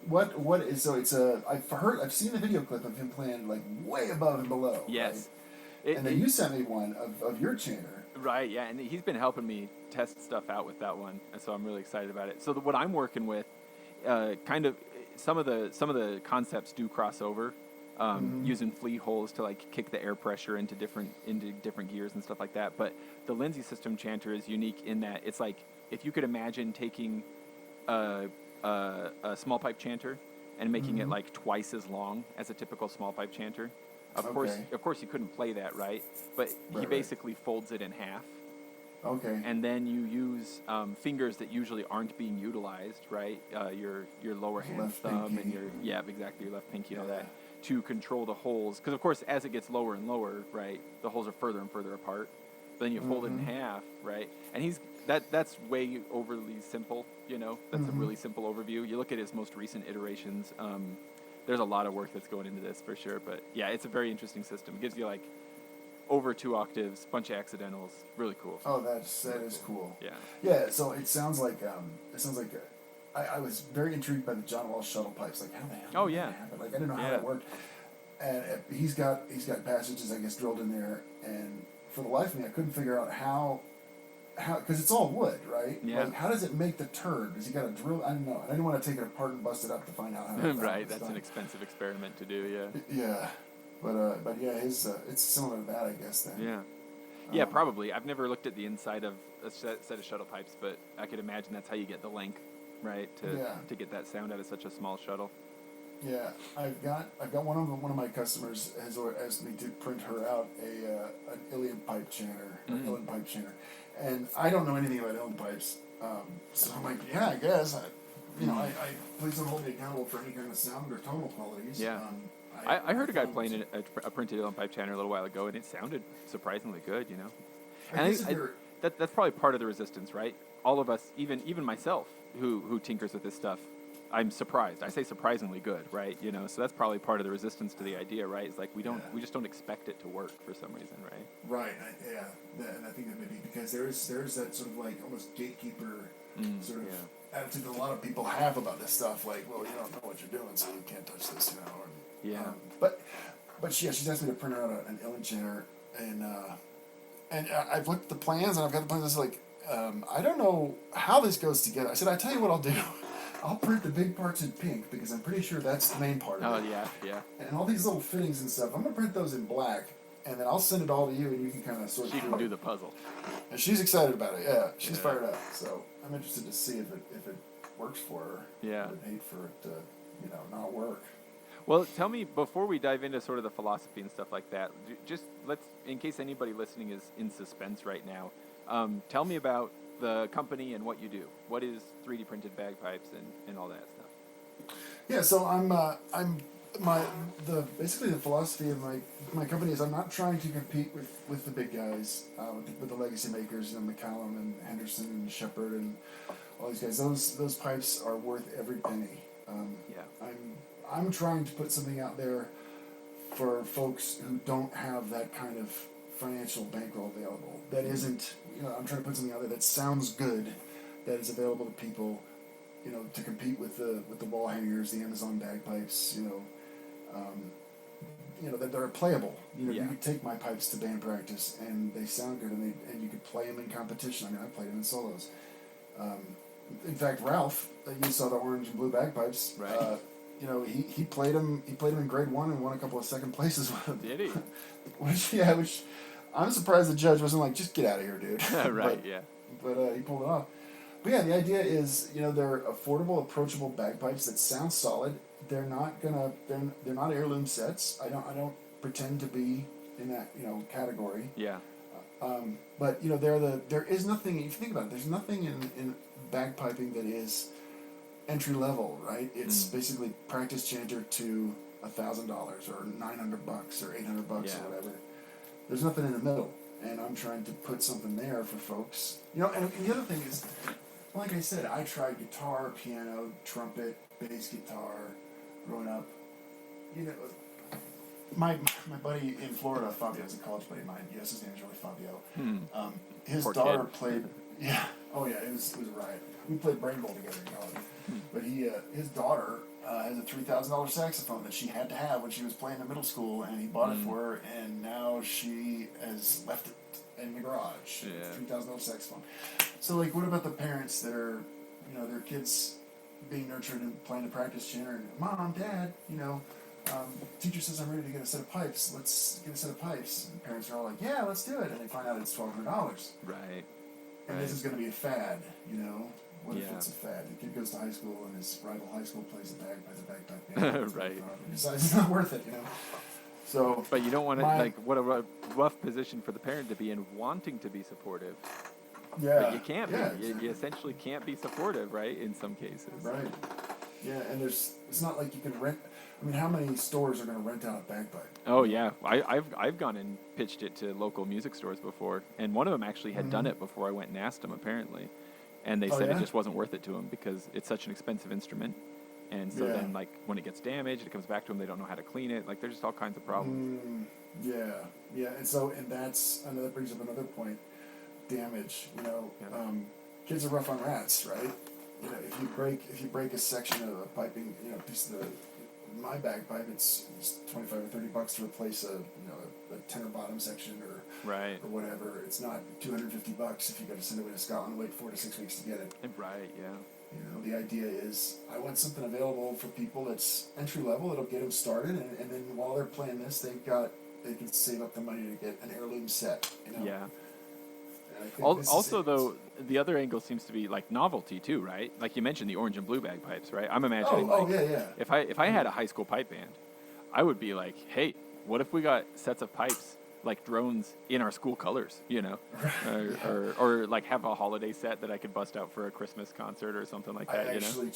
What is so? I've seen the video clip of him playing like way above and below. Yes. Right? And then you sent me one of your chanter. Right, yeah, and he's been helping me test stuff out with that one, and so I'm really excited about it. So what I'm working with, kind of some of the concepts do cross over, using flea holes to like kick the air pressure into different gears and stuff like that. But the Lindsay system chanter is unique in that it's like if you could imagine taking a small pipe chanter and making it like twice as long as a typical small pipe chanter. Of course, you couldn't play that, right? But he basically folds it in half. Okay. And then you use fingers that usually aren't being utilized, right? Your lower hand left thumb pinky. and your left pinky and all that to control the holes. Because of course, as it gets lower and lower, right, the holes are further and further apart. Then you fold it in half, right? And that's way overly simple, That's a really simple overview. You look at his most recent iterations. There's a lot of work that's going into this for sure, but yeah, it's a very interesting system. It gives you like over 2 octaves, bunch of accidentals, really cool. Oh, that is cool. Yeah. Yeah. So it sounds like I was very intrigued by the John Walsh shuttle pipes. Like how the hell? Oh yeah. That happen? Like I didn't know how that worked. And he's got passages I guess drilled in there, and for the life of me, I couldn't figure out how because it's all wood, right? Yeah. Like, how does it make the turd? Does he got to drill? I don't know. I didn't want to take it apart and bust it up to find out how. Right, that's an expensive experiment to do. Yeah. Yeah, but yeah, his it's similar to that, I guess. Then. Yeah. Yeah, probably. I've never looked at the inside of a set of shuttle pipes, but I could imagine that's how you get the length, right? To get that sound out of such a small shuttle. Yeah, I've got one of my customers has asked me to print her out an uilleann pipe chanter, uilleann pipe chanter, and I don't know anything about uilleann pipes, so I'm like, yeah, I guess I please don't hold me accountable for any kind of sound or tonal qualities. Yeah. I heard a guy playing a printed uilleann pipe chanter a little while ago, and it sounded surprisingly good, And that's probably part of the resistance, right? All of us, even myself, who tinkers with this stuff, I'm surprised. I say surprisingly good, right? So that's probably part of the resistance to the idea, right? It's like we just don't expect it to work for some reason, right? Right. And I think that maybe because there's that sort of like almost gatekeeper sort of attitude that a lot of people have about this stuff. Like, well, you don't know what you're doing, so you can't touch this, But she's asked me to print her out an uilleann chanter, and I've looked at the plans, and I've got the plans. It's like I don't know how this goes together. I said, I tell you what I'll do. I'll print the big parts in pink because I'm pretty sure that's the main part of it. Oh, yeah. And all these little fittings and stuff, I'm going to print those in black, and then I'll send it all to you, and you can kind of sort through it. She can do the puzzle. And she's excited about it, yeah. She's fired up. So I'm interested to see if it works for her. Yeah. I would hate for it to, not work. Well, tell me, before we dive into sort of the philosophy and stuff like that, just in case anybody listening is in suspense right now, tell me about the company and what you do. What is 3D printed bagpipes and all that stuff? Yeah, so basically the philosophy of my company is I'm not trying to compete with the big guys, with the legacy makers, McCallum and Henderson and Shepard and all these guys. Those pipes are worth every penny. I'm trying to put something out there for folks who don't have that kind of financial bankroll available. That isn't, I'm trying to put something out there that sounds good, that is available to people, to compete with the wall hangers, the Amazon bagpipes, that they're playable. You could take my pipes to band practice and they sound good, and you could play them in competition. I mean, I played them in solos. In fact, Ralph, you saw the orange and blue bagpipes. Right. He played him. He played him in grade 1 and won a couple of second places with him. Did he? which I'm surprised the judge wasn't like, just get out of here, dude. Right. Yeah. But he pulled it off. But yeah, the idea is, they're affordable, approachable bagpipes that sound solid. They're not heirloom sets. I don't pretend to be in that category. Yeah. But there is nothing, if you think about it, there's nothing in bagpiping that is entry level, right? It's basically practice chanter to $1,000 or $900 or $800 or whatever. There's nothing in the middle, and I'm trying to put something there for folks. And the other thing is, like I said, I tried guitar, piano, trumpet, bass guitar growing up. My buddy in Florida, Fabio's a college buddy of mine. Yes, his name is really Fabio. His Poor daughter kid. played. Yeah. Oh yeah. It was a riot. We played brain bowl together in college. But his daughter has a $3,000 saxophone that she had to have when she was playing in middle school, and he bought it for her, and now she has left it in the garage. Yeah. $3,000 saxophone. So what about the parents that are, their kids being nurtured and playing a practice chanter, and Mom, Dad, teacher says I'm ready to get a set of pipes. Let's get a set of pipes. And parents are all like, yeah, let's do it. And they find out it's $1,200. Right. And this is going to be a fad, What if Yeah. it's a fad? The kid goes to high school and his rival high school plays the bagpipe band. Right. And decides it's not worth it, So. But you don't want to, what a rough position for the parent to be in, wanting to be supportive. Yeah. But you can't be. Exactly. You essentially can't be supportive, right? In some cases. Right. Yeah, and it's not like you can rent. I mean, how many stores are going to rent out a bagpipe? Oh yeah, I've gone and pitched it to local music stores before, and one of them actually had done it before I went and asked them apparently, and they said it just wasn't worth it to them because it's such an expensive instrument, and so then when it gets damaged, it comes back to them. They don't know how to clean it. There's just all kinds of problems. Yeah, and that brings up another point. Damage, kids are rough on rats, right? If you break a section of a piping, piece of my bagpipe, it's $25 or $30 to replace a tenor bottom section or whatever. It's not $250 if you got to send it away to Scotland, wait 4 to 6 weeks to get it. Right. Yeah. The idea is I want something available for people that's entry level. It'll get them started, and then while they're playing this, they can save up the money to get an heirloom set. Yeah. Also, though, the other angle seems to be novelty too, right? Like you mentioned, the orange and blue bagpipes, right? I'm imagining if I had a high school pipe band, I would be like, hey, what if we got sets of pipes like drones in our school colors, or have a holiday set that I could bust out for a Christmas concert or something like that. I actually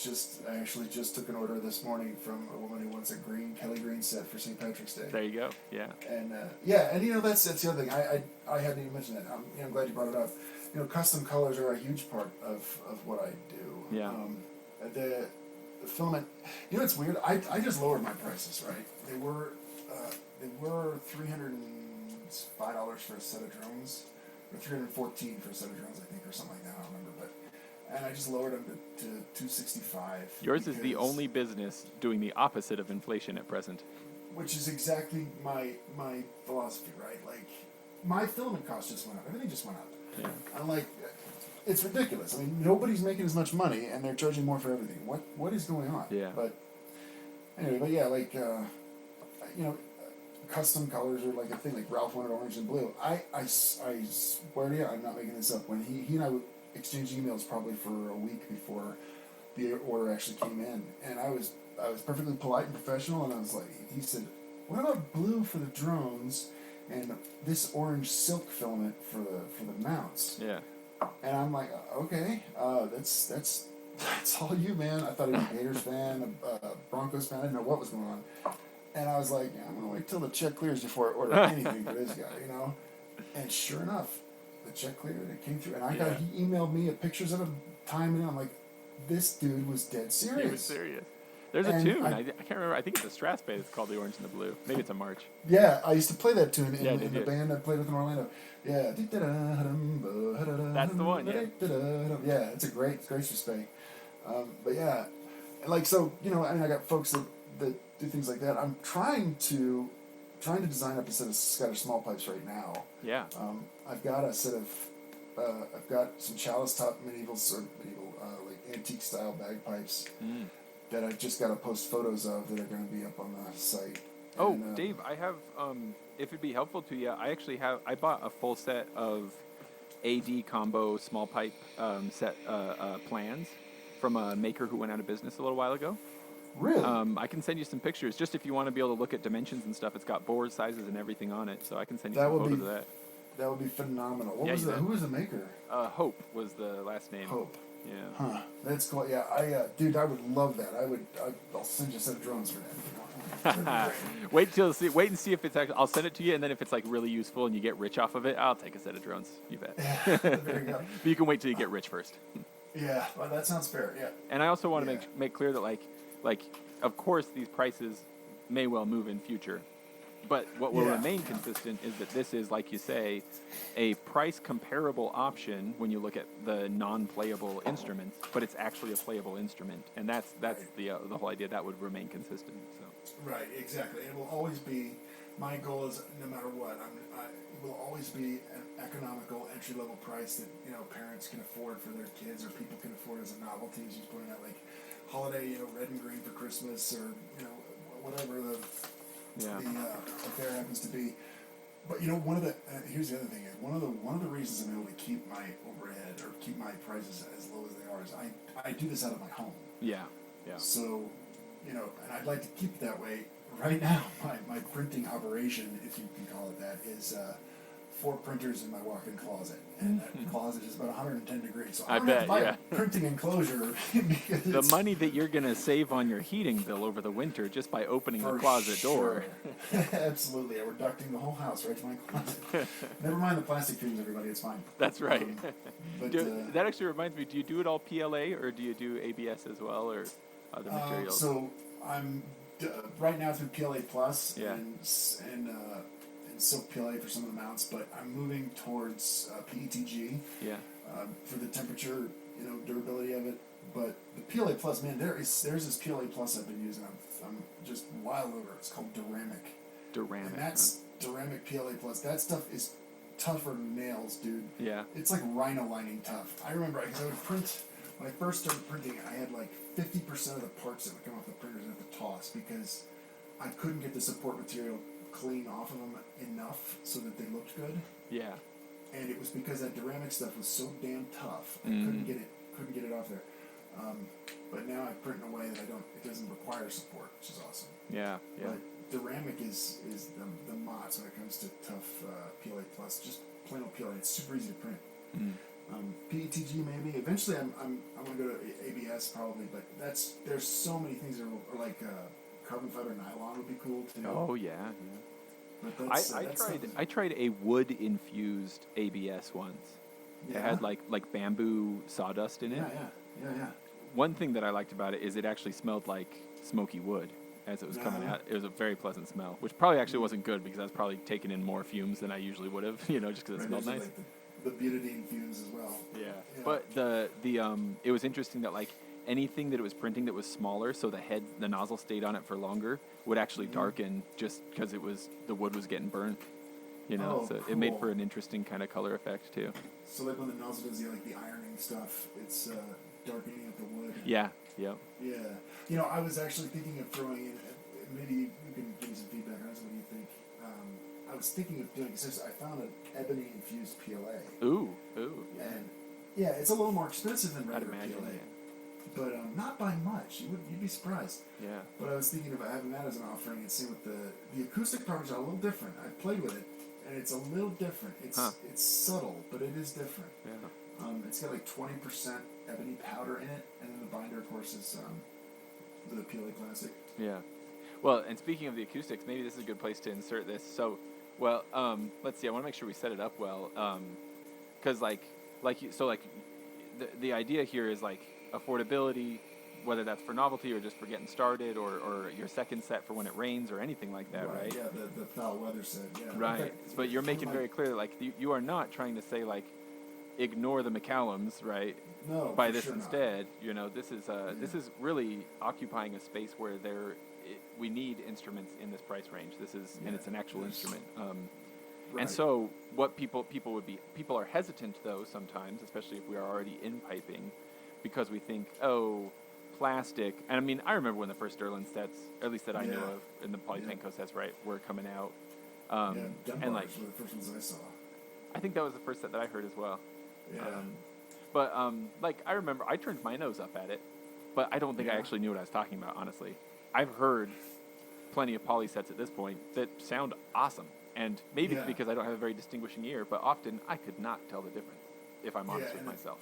just took an order this morning from a woman who wants a Kelly green set for St. Patrick's Day. There you go. Yeah. And that's the other thing. I hadn't even mentioned that. I'm glad you brought it up. Custom colors are a huge part of what I do. Yeah. The filament. It's weird. I just lowered my prices. Right. They were $305 for a set of drones, or $314 for a set of drones, I think, or something like that. I don't remember, and I just lowered them to $265. Yours is the only business doing the opposite of inflation at present. Which is exactly my philosophy, right? My filament cost just went up. Everything just went up. Yeah. I'm like, it's ridiculous. I mean, nobody's making as much money, and they're charging more for everything. What is going on? Yeah. But anyway, custom colors are a thing. Like Ralph wanted orange and blue. I swear to you, I'm not making this up. When he and I would exchange emails probably for a week before the order actually came in, and I was perfectly polite and professional, and I was like, he said, "What about blue for the drones, and this orange silk filament for the mounts?" Yeah. And I'm like, okay, that's all you, man. I thought he was a Gators fan, a Broncos fan. I didn't know what was going on. And I was like, I'm going to wait till the check clears before I order anything for this guy, And sure enough, the check cleared, it came through. And he emailed me pictures of him time, and I'm like, this dude was dead serious. He was serious. There's a tune. I can't remember. I think it's a Strathspey that's called The Orange and the Blue. Maybe it's a march. Yeah, I used to play that tune in the band I played with in Orlando. Yeah. That's the one, yeah. Yeah, it's a great Strathspey. But yeah, I got folks that do things like that. I'm trying to design up a set of Scottish small pipes right now. Yeah. I've got a set of I've got some chalice top medieval antique style bagpipes that I just got to post photos of that are going to be up on the site. Oh, And, Dave, I have, if it'd be helpful to you, I bought a full set of AD combo small pipe set plans from a maker who went out of business a little while ago. Really? I can send you some pictures just if you want to be able to look at dimensions and stuff. It's got bore sizes and everything on it, so I can send you some photos of that. That would be phenomenal. Who was the maker? Hope was the last name. Hope. Yeah. Huh. That's cool. Yeah, dude, I would love that. I'll send you a set of drones for that. Wait and see if it's actually. I'll send it to you, and then if it's like really useful and you get rich off of it, I'll take a set of drones. You bet. There you go. But you can wait till you get rich first. Yeah, well, that sounds fair. Yeah. And I also want to make clear that like of course these prices may well move in future, but what will remain consistent is that this is, like you say, a price comparable option when you look at the non-playable instruments, but it's actually a playable instrument, and that's the whole idea. That would remain consistent. So. Right, exactly. It will always be, my goal is, no matter what, it will always be an economical entry-level price that, parents can afford for their kids, or people can afford as a novelty, as you pointed out, like holiday, red and green for Christmas, or, whatever the affair happens to be. But, one of the, here's the other thing, one of the reasons I'm able to keep my overhead, or keep my prices as low as they are, is I do this out of my home. Yeah. So, and I'd like to keep it that way. Right now, my printing operation, if you can call it that, is 4 printers in my walk-in closet, and that closet is about 110 degrees. So I don't have to buy a printing enclosure. The money that you're going to save on your heating bill over the winter just by opening the closet door. Absolutely, we're ducting the whole house right to my closet. Never mind the plastic fumes, everybody. It's fine. That's right. But that actually reminds me. Do you do it all PLA or do you do ABS as well, or other materials? So I'm right now through PLA Plus and silk PLA for some of the mounts, but I'm moving towards PETG for the temperature, durability of it. But the PLA Plus, man, there's this PLA Plus I've been using. I'm just wild over. It's called Duramic. And that's Duramic PLA Plus. That stuff is tougher than nails, dude. Yeah. It's like rhino lining tough. I remember because I would print. When I first started printing, I had like 50% of the parts that would come off the printers and have to toss because I couldn't get the support material clean off of them enough so that they looked good. Yeah. And it was because that Duramic stuff was so damn tough. I couldn't get it off there. But now I print in a way that it doesn't require support, which is awesome. Yeah. But Duramic is the mods when it comes to tough PLA Plus. Just plain old PLA. It's super easy to print. PETG maybe. Eventually, I'm going to go to ABS probably, but there's so many things that are like carbon fiber nylon would be cool too. Oh yeah. But I tried a wood infused ABS once. Yeah. It had like bamboo sawdust in it. Yeah. One thing that I liked about it is it actually smelled like smoky wood as it was coming out. It was a very pleasant smell, which probably actually wasn't good because I was probably taking in more fumes than I usually would have, just because it smelled nice. Like the butadiene fumes as well. Yeah. But it was interesting that like anything that it was printing that was smaller, so the nozzle stayed on it for longer, would actually darken just because the wood was getting burnt. It made for an interesting kind of color effect too. So like when the nozzle does the ironing stuff, it's darkening up the wood. Yeah. Yep. Yeah. I was actually thinking of throwing in. Maybe you can give me some feedback on this. What do you think? I was thinking of doing this. I found an ebony infused PLA. Ooh. Yeah. And it's a little more expensive than regular PLA. Yeah. But not by much. You'd be surprised. Yeah. But I was thinking about having that as an offering and seeing what the acoustic cartridges are a little different. I played with it, and it's a little different. It's subtle, but it is different. Yeah. It's got like 20% ebony powder in it, and then the binder, of course, is the PLA plastic. Yeah. Well, and speaking of the acoustics, maybe this is a good place to insert this. So, let's see. I want to make sure we set it up well, because the idea here is like affordability, whether that's for novelty or just for getting started, or your second set for when it rains or anything like that, right? Yeah, the foul weather set. Yeah. Right. Okay. But you're making very clear that like you are not trying to say like ignore the McCallums, right? No. By this sure instead, this is really occupying a space where we need instruments in this price range. And it's an actual instrument. Right. And so what people are hesitant though sometimes, especially if we are already in piping, because we think, oh, plastic. And I mean, I remember when the first Erlen sets, or at least that I knew of, in the Polypenco sets, right, were coming out. And like were the first ones I saw. I think that was the first set that I heard as well. Yeah. But like I remember, I turned my nose up at it, but I don't think I actually knew what I was talking about. Honestly, I've heard plenty of poly sets at this point that sound awesome, and maybe it's because I don't have a very distinguishing ear, but often I could not tell the difference if I'm honest with myself.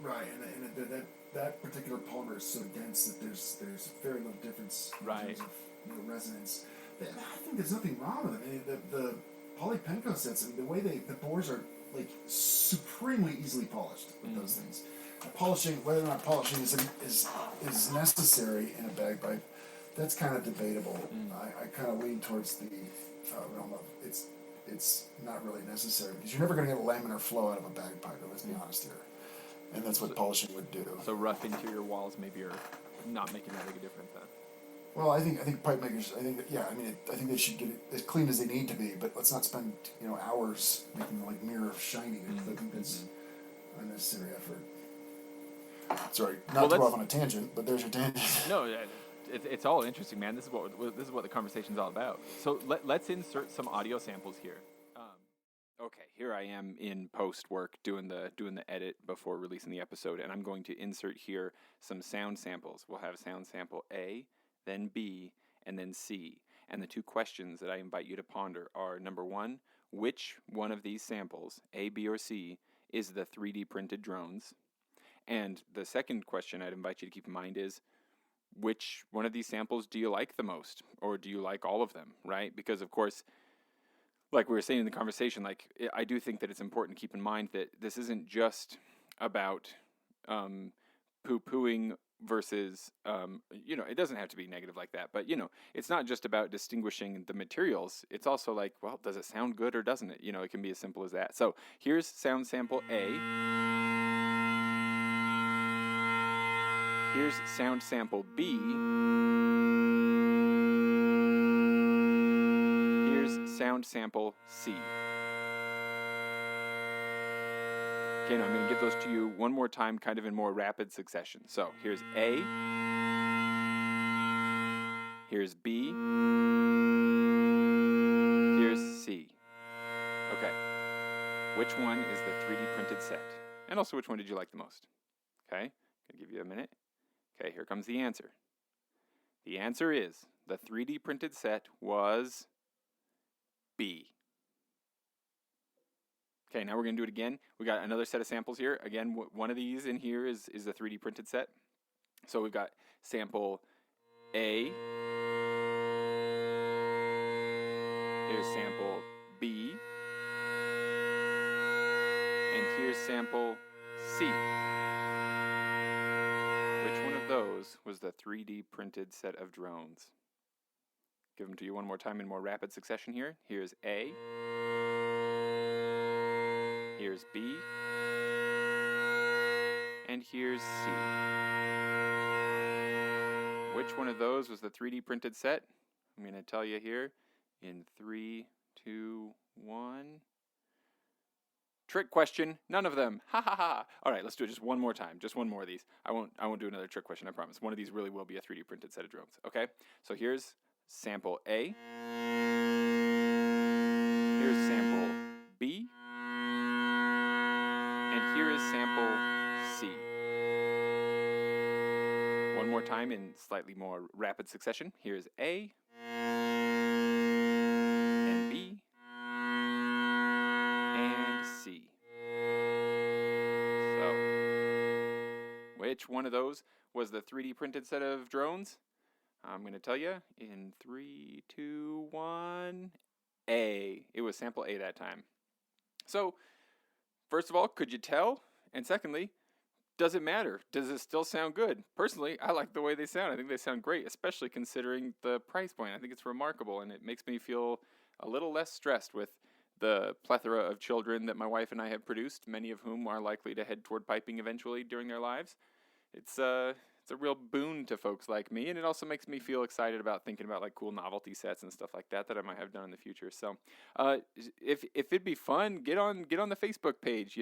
Right, and that particular polymer is so dense that there's very little difference in terms of resonance. I think there's nothing wrong with it. I mean, the Polypenco sets, I mean, the way the bores are like supremely easily polished with those things. Polishing, whether or not polishing is necessary in a bagpipe, that's kind of debatable. I kind of lean towards the realm of it's not really necessary because you're never going to get a laminar flow out of a bagpipe. Let's be honest here, and that's what polishing would do. So rough interior walls maybe are not making that big a difference then. Well, I think pipe makers. I think they should get it as clean as they need to be, but let's not spend hours making them like mirror shiny. I think that's unnecessary effort. Sorry, not to go off on a tangent, but there's your tangent. No, it's all interesting, man. This is what the conversation's all about. So let's insert some audio samples here. Okay, here I am in post work doing the edit before releasing the episode, and I'm going to insert here some sound samples. We'll have sound sample A, then B, and then C. And the two questions that I invite you to ponder are, number one, which one of these samples, A, B, or C, is the 3D printed drones? And the second question I'd invite you to keep in mind is, which one of these samples do you like the most? Or do you like all of them, right? Because, of course, like we were saying in the conversation, like I do think that it's important to keep in mind that this isn't just about poo-pooing versus, it doesn't have to be negative like that, but, it's not just about distinguishing the materials. It's also like, well, does it sound good or doesn't it? It can be as simple as that. So here's sound sample A. Here's sound sample B. Here's sound sample C. Okay, now I'm going to give those to you one more time, kind of in more rapid succession. So here's A. Here's B. Here's C. Okay. Which one is the 3D printed set? And also, which one did you like the most? Okay, I'm going to give you a minute. Okay, here comes the answer. The answer is, the 3D printed set was B. Okay, now we're going to do it again. We got another set of samples here. Again, one of these in here is the 3D printed set. So we've got sample A. Here's sample B. And here's sample C. Which one of those was the 3D printed set of drones? Give them to you one more time in more rapid succession here. Here's A. Here's B. And here's C. Which one of those was the 3D printed set? I'm going to tell you here in 3, 2, 1. Trick question, none of them. Ha ha ha. All right, let's do it just one more time. Just one more of these. I won't do another trick question, I promise. One of these really will be a 3D printed set of drones. Okay? So here's sample A. Here's sample B. And here is sample C. One more time in slightly more rapid succession. Here's A. And B. And C. So, which one of those was the 3D printed set of drones? I'm going to tell you in 3, 2, 1. A. It was sample A that time. So, first of all, could you tell? And secondly, does it matter? Does it still sound good? Personally, I like the way they sound. I think they sound great, especially considering the price point. I think it's remarkable, and it makes me feel a little less stressed with the plethora of children that my wife and I have produced, many of whom are likely to head toward piping eventually during their lives. It's a a real boon to folks like me, and it also makes me feel excited about thinking about like cool novelty sets and stuff like that I might have done in the future. So, if it'd be fun, get on the Facebook page.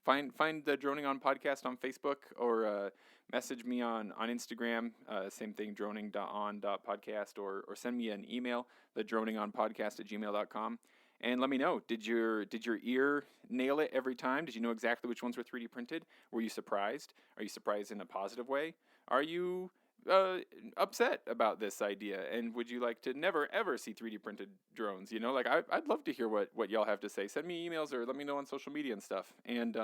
Find the Droning On Podcast on Facebook, or message me on Instagram. Same thing, droning.on.podcast, or send me an email, TheDroningOnPodcast@gmail.com. And let me know, did your ear nail it every time? Did you know exactly which ones were 3D printed? Were you surprised? Are you surprised in a positive way? Are you upset about this idea? And would you like to never, ever see 3D printed drones? I'd love to hear what y'all have to say. Send me emails or let me know on social media and stuff. And,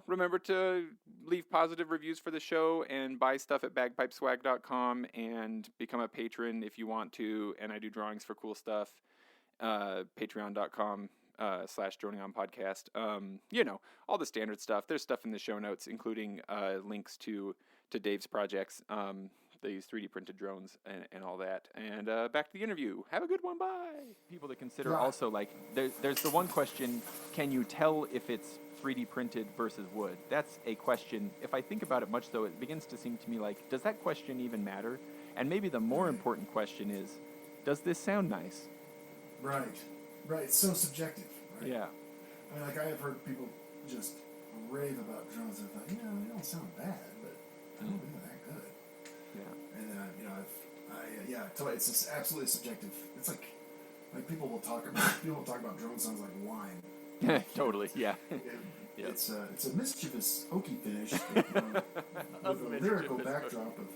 remember to leave positive reviews for the show and buy stuff at bagpipeswag.com and become a patron if you want to. And I do drawings for cool stuff. Patreon.com/DroningOnPodcast. All the standard stuff. There's stuff in the show notes, including links to Dave's projects, these 3D printed drones and all that. And back to the interview. Have a good one. Bye. People to consider also, like, there's the one question, can you tell if it's 3D printed versus wood? That's a question. If I think about it much, though, it begins to seem to me like, does that question even matter? And maybe the more important question is, does this sound nice? Right. It's so subjective, right? Yeah. I mean, like, I have heard people just rave about drones and thought, they don't sound bad, but I don't think they're that good. Yeah. And then, totally, it's just absolutely subjective. It's like people will talk about drone sounds like wine. Totally, yeah. It's a mischievous, oaky finish, with a lyrical backdrop of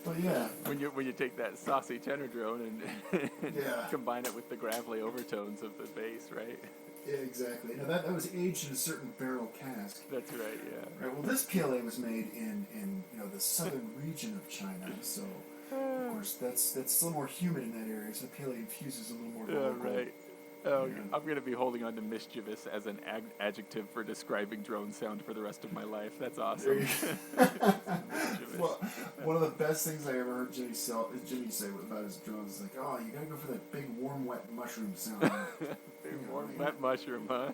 But yeah. When you take that saucy tenor drone and combine it with the gravelly overtones of the bass, right? Yeah, exactly. Now that was aged in a certain barrel cask. That's right, yeah. Right. Well, this PLA was made in the southern region of China, so of course that's a little more humid in that area, so the PLA infuses a little more. Yeah, right. Oh, I'm going to be holding on to mischievous as an adjective for describing drone sound for the rest of my life. That's awesome. Well, one of the best things I ever heard Jimmy say about his drones is like, oh, you got to go for that big, warm, wet mushroom sound. Big, warm, wet mushroom, huh?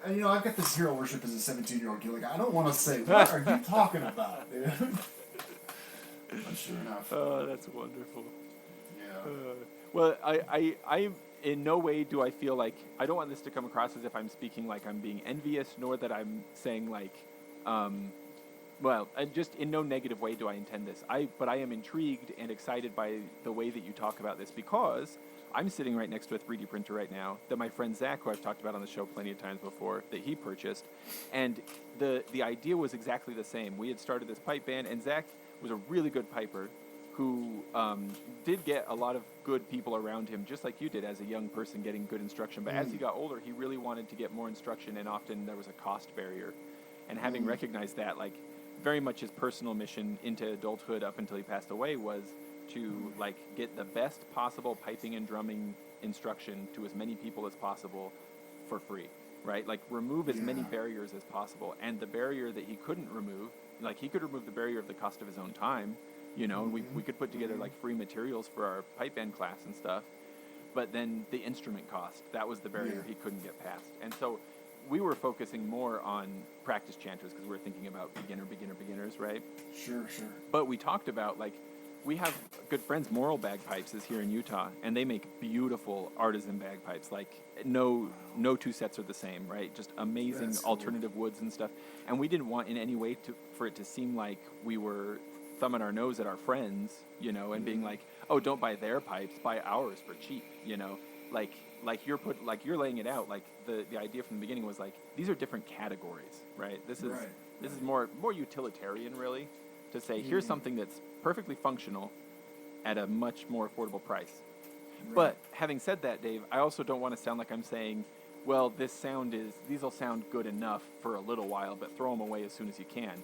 And, I've got this hero worship as a 17-year-old kid. Like, I don't want to say, what are you talking about, dude? But sure enough. Oh, that's wonderful. Yeah. Well, I in no way do I feel like, I don't want this to come across as if I'm speaking like I'm being envious, nor that I'm saying like, just in no negative way do I intend this. But I am intrigued and excited by the way that you talk about this, because I'm sitting right next to a 3D printer right now that my friend Zach, who I've talked about on the show plenty of times before, that he purchased. And the idea was exactly the same. We had started this pipe band, and Zach was a really good piper who did get a lot of good people around him, just like you did as a young person getting good instruction. But as he got older, he really wanted to get more instruction, and often there was a cost barrier. And having recognized that, like, very much his personal mission into adulthood up until he passed away was to, like, get the best possible piping and drumming instruction to as many people as possible for free, right? Like, remove as many barriers as possible. And the barrier that he couldn't remove, like, he could remove the barrier of the cost of his own time, and we could put together like free materials for our pipe band class and stuff, but then the instrument cost, that was the barrier he couldn't get past. And so we were focusing more on practice chanters because we were thinking about beginners, right? Sure. But we talked about, like, we have good friends, Moral Bagpipes is here in Utah, and they make beautiful artisan bagpipes. Like, no two sets are the same, right? Just amazing alternative woods and stuff. And we didn't want in any way for it to seem like we were thumbing our nose at our friends, and being like, oh, don't buy their pipes, buy ours for cheap, like you're laying it out. Like the idea from the beginning was like, these are different categories, right? This is more utilitarian, really, to say here's something that's perfectly functional at a much more affordable price. Right. But having said that, Dave, I also don't want to sound like I'm saying, well, these will sound good enough for a little while, but throw them away as soon as you can.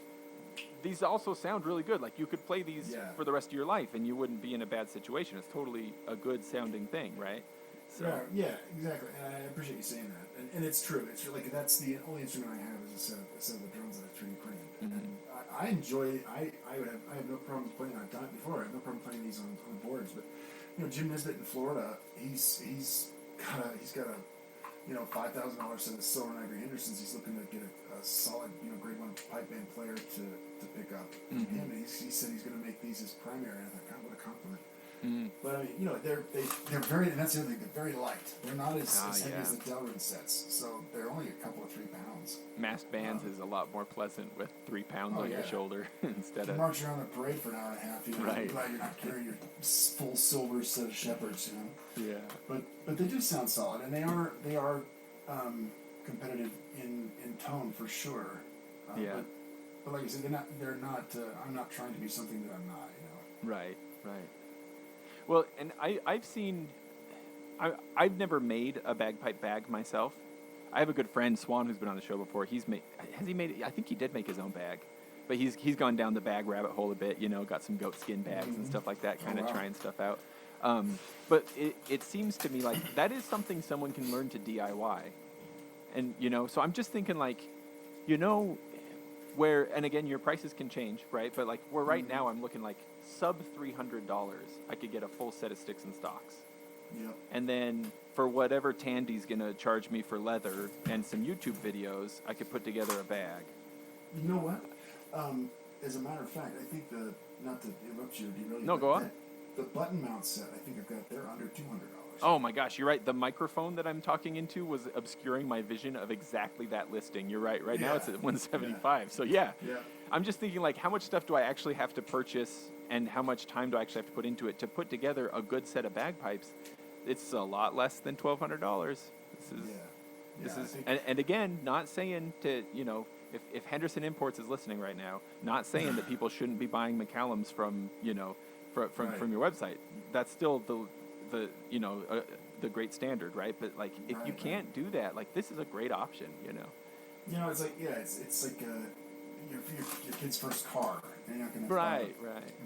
These also sound really good. Like, you could play these for the rest of your life, and you wouldn't be in a bad situation. It's totally a good sounding thing, right? So. Right. Yeah, exactly. And I appreciate you saying that. And it's true. It's like, that's the only instrument I have is a set of the drums that I 3D printed. And I enjoy. I have no problem playing. I've done it before. I have no problem playing these on boards. But Jim Nisbet in Florida, he's got a $5,000 set of silver and ivory Hendersons. He's looking to get a solid grade 1 pipeband player to pick up. Mm-hmm. And he said he's going to make these his primary. And I thought, God, what a compliment. Mm. But I mean, they're very, and that's the other thing, they're very light. They're not as heavy as the Delrin sets, so they're only a couple of 3 pounds. Masked bands is a lot more pleasant with 3 pounds on your shoulder instead of marching around a parade for an hour and a half. You know, right. You're glad you're not carrying your full silver set of shepherds. You know. Yeah. But they do sound solid, and they are competitive in tone for sure. Yeah. But like I said, they're not. I'm not trying to be something that I'm not. You know. Right. Well, and I've seen, I've never made a bagpipe bag myself. I have a good friend, Swan, who's been on the show before. Has he made it? I think he did make his own bag, but he's gone down the bag rabbit hole a bit. You know, got some goat skin bags and stuff like that, kind of trying stuff out. But it seems to me like that is something someone can learn to DIY, and you know, so I'm just thinking like, you know, where, and again, your prices can change, right? But like, where right now I'm looking like sub $300, I could get a full set of sticks and stocks. Yep. And then for whatever Tandy's gonna charge me for leather and some YouTube videos, I could put together a bag. You know what? As a matter of fact, I think not to interrupt you or derail you. No, go on. The button mount set, I think I've got they're under $200. Oh my gosh, you're right. The microphone that I'm talking into was obscuring my vision of exactly that listing. You're right. Right now it's at 175. Yeah. So yeah. I'm just thinking like, how much stuff do I actually have to purchase, and how much time do I actually have to put into it to put together a good set of bagpipes? It's a lot less than $1,200. This is, and again, not saying to, you know, if Henderson Imports is listening right now, not saying that people shouldn't be buying McCallum's from, you know, from your website. That's still the you know, the great standard, right? But like, if you can't do that, like, this is a great option, you know. You know, it's like, it's like your kid's first car. And you're not going to right.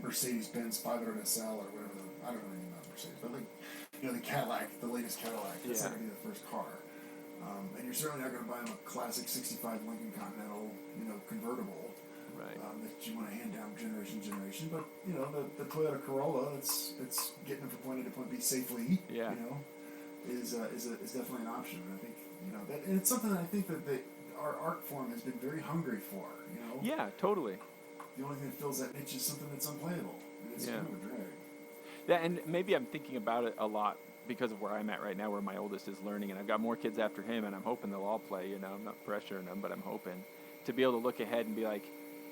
Mercedes-Benz 500 SL or whatever. I don't know anything about Mercedes, but like, you know, the Cadillac, the latest Cadillac. That's not going to be the first car. And you're certainly not going to buy them a classic '65 Lincoln Continental, you know, convertible. Right. That you want to hand down generation to generation. But you know, the Toyota Corolla, it's getting them from point A to point B safely. Yeah. You know, is definitely an option. And I think, you know, that, and it's something that I think that our art form has been very hungry for. You know. Yeah, totally. The only thing that fills that niche is something that's unplayable. And it's kind of a drag. Yeah, and maybe I'm thinking about it a lot because of where I'm at right now, where my oldest is learning, and I've got more kids after him, and I'm hoping they'll all play. You know, I'm not pressuring them, but I'm hoping to be able to look ahead and be like,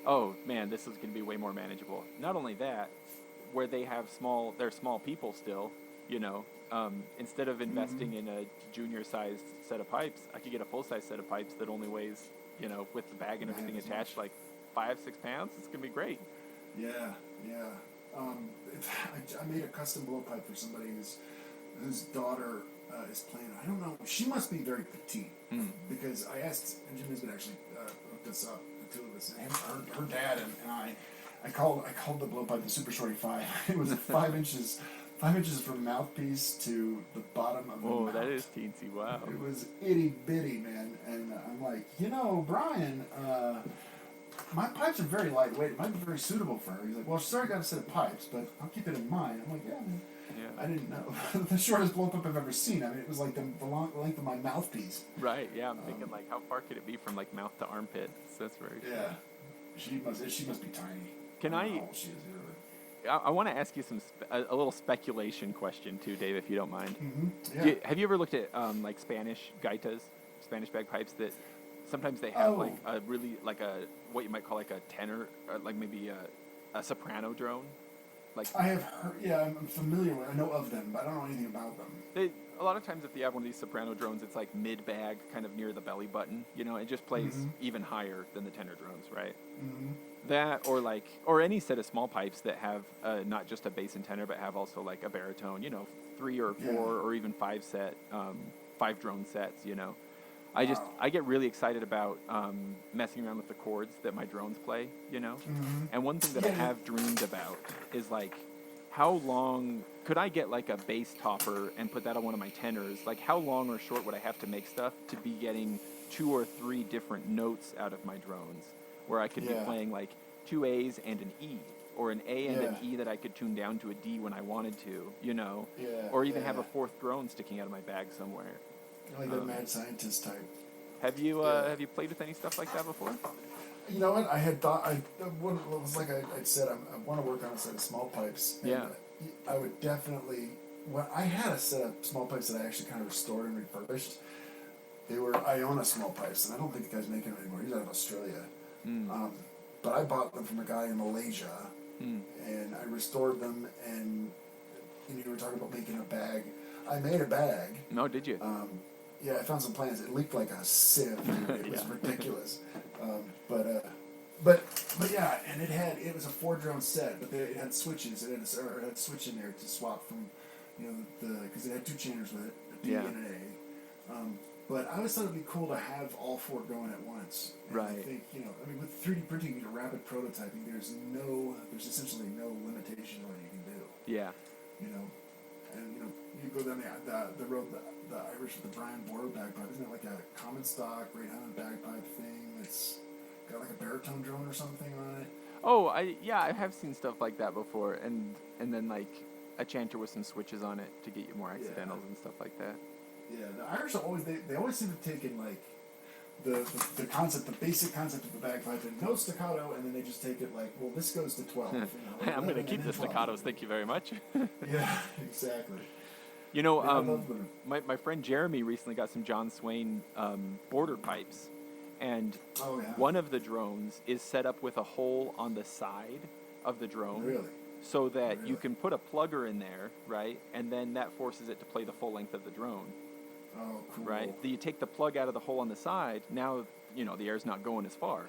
oh man, this is going to be way more manageable. Not only that, where they have they're small people still, you know, instead of investing in a junior-sized set of pipes, I could get a full-size set of pipes that only weighs, you know, with the bag and everything attached, like 5-6 pounds. It's going to be great. Yeah. I made a custom blowpipe for somebody whose daughter is playing. I don't know. She must be very petite because I asked, and Jim has been actually hooked us up, the two of us, and her dad and I called the blowpipe the Super Shorty 5. It was 5 inches. 5 inches from mouthpiece to the bottom of the mouth. Oh, that is teensy. Wow. It was itty bitty, man. And I'm like, you know, Brian, my pipes are very lightweight. It might be very suitable for her. He's like, well, she's already got a set of pipes, but I'll keep it in mind. I'm like, yeah, man. Yeah. I didn't know. The shortest blowpipe I've ever seen. I mean, it was like the length of my mouthpiece. Right, yeah. I'm thinking, like, how far could it be from, like, mouth to armpit? That's very true. Yeah. She must be tiny. Can I... How old she is either. I want to ask you a little speculation question, too, Dave, if you don't mind. Mm-hmm. Yeah. Have you ever looked at, like, Spanish gaitas, Spanish bagpipes that... Sometimes they have like a really like what you might call like a tenor, like maybe a soprano drone. Like I have heard, I'm familiar with. I know of them, but I don't know anything about them. A lot of times, if you have one of these soprano drones, it's like mid bag, kind of near the belly button. You know, it just plays even higher than the tenor drones, right? Mm-hmm. That or any set of small pipes that have not just a bass and tenor, but have also like a baritone. You know, 3 or 4 or even 5 drone sets. You know. I get really excited about messing around with the chords that my drones play, you know? Mm-hmm. And one thing that I have dreamed about is, like, how long could I get, like, a bass topper and put that on one of my tenors? Like, how long or short would I have to make stuff to be getting 2 or 3 different notes out of my drones? Where I could be playing, like, 2 A's and an E, or an A and an E that I could tune down to a D when I wanted to, you know? Yeah, or even have a 4th drone sticking out of my bag somewhere. Like the mad scientist type. Have you played with any stuff like that before? You know what? I had thought it was like I said. I want to work on a set of small pipes. And Yeah. I would definitely. When I had a set of small pipes that I actually kind of restored and refurbished. They were Iona small pipes, and I don't think the guy's making them anymore. He's out of Australia. But I bought them from a guy in Malaysia, and I restored them. And you were talking about making a bag. I made a bag. No, did you? Yeah, I found some plans. It leaked like a sieve. It was ridiculous. But yeah, and it was a 4-drone set, but it had switches. It had a switch in there to swap from, because it had 2 chanters with it, a D and an A. But I always thought it'd be cool to have all 4 going at once. And right. I think with 3D printing and rapid prototyping, there's essentially no limitation on what you can do. Yeah. And you go down the road, the Irish with the Brian Borer bagpipe. Isn't it like a common stock Great Highland bagpipe thing that's got like a baritone drone or something on it? Oh, I have seen stuff like that before, and then like a chanter with some switches on it to get you more accidentals and stuff like that. Yeah, the Irish they always seem to have taken like the concept, the basic concept of the bagpipe, and no staccato, and then they just take it like, well, this goes to 12. I'm going to keep the staccatos, thank you very much. Yeah, exactly. My friend Jeremy recently got some John Swain border pipes, and one of the drones is set up with a hole on the side of the drone. Really? So that you can put a plugger in there, right? And then that forces it to play the full length of the drone. Oh, cool. Right? You take the plug out of the hole on the side, now, the air's not going as far,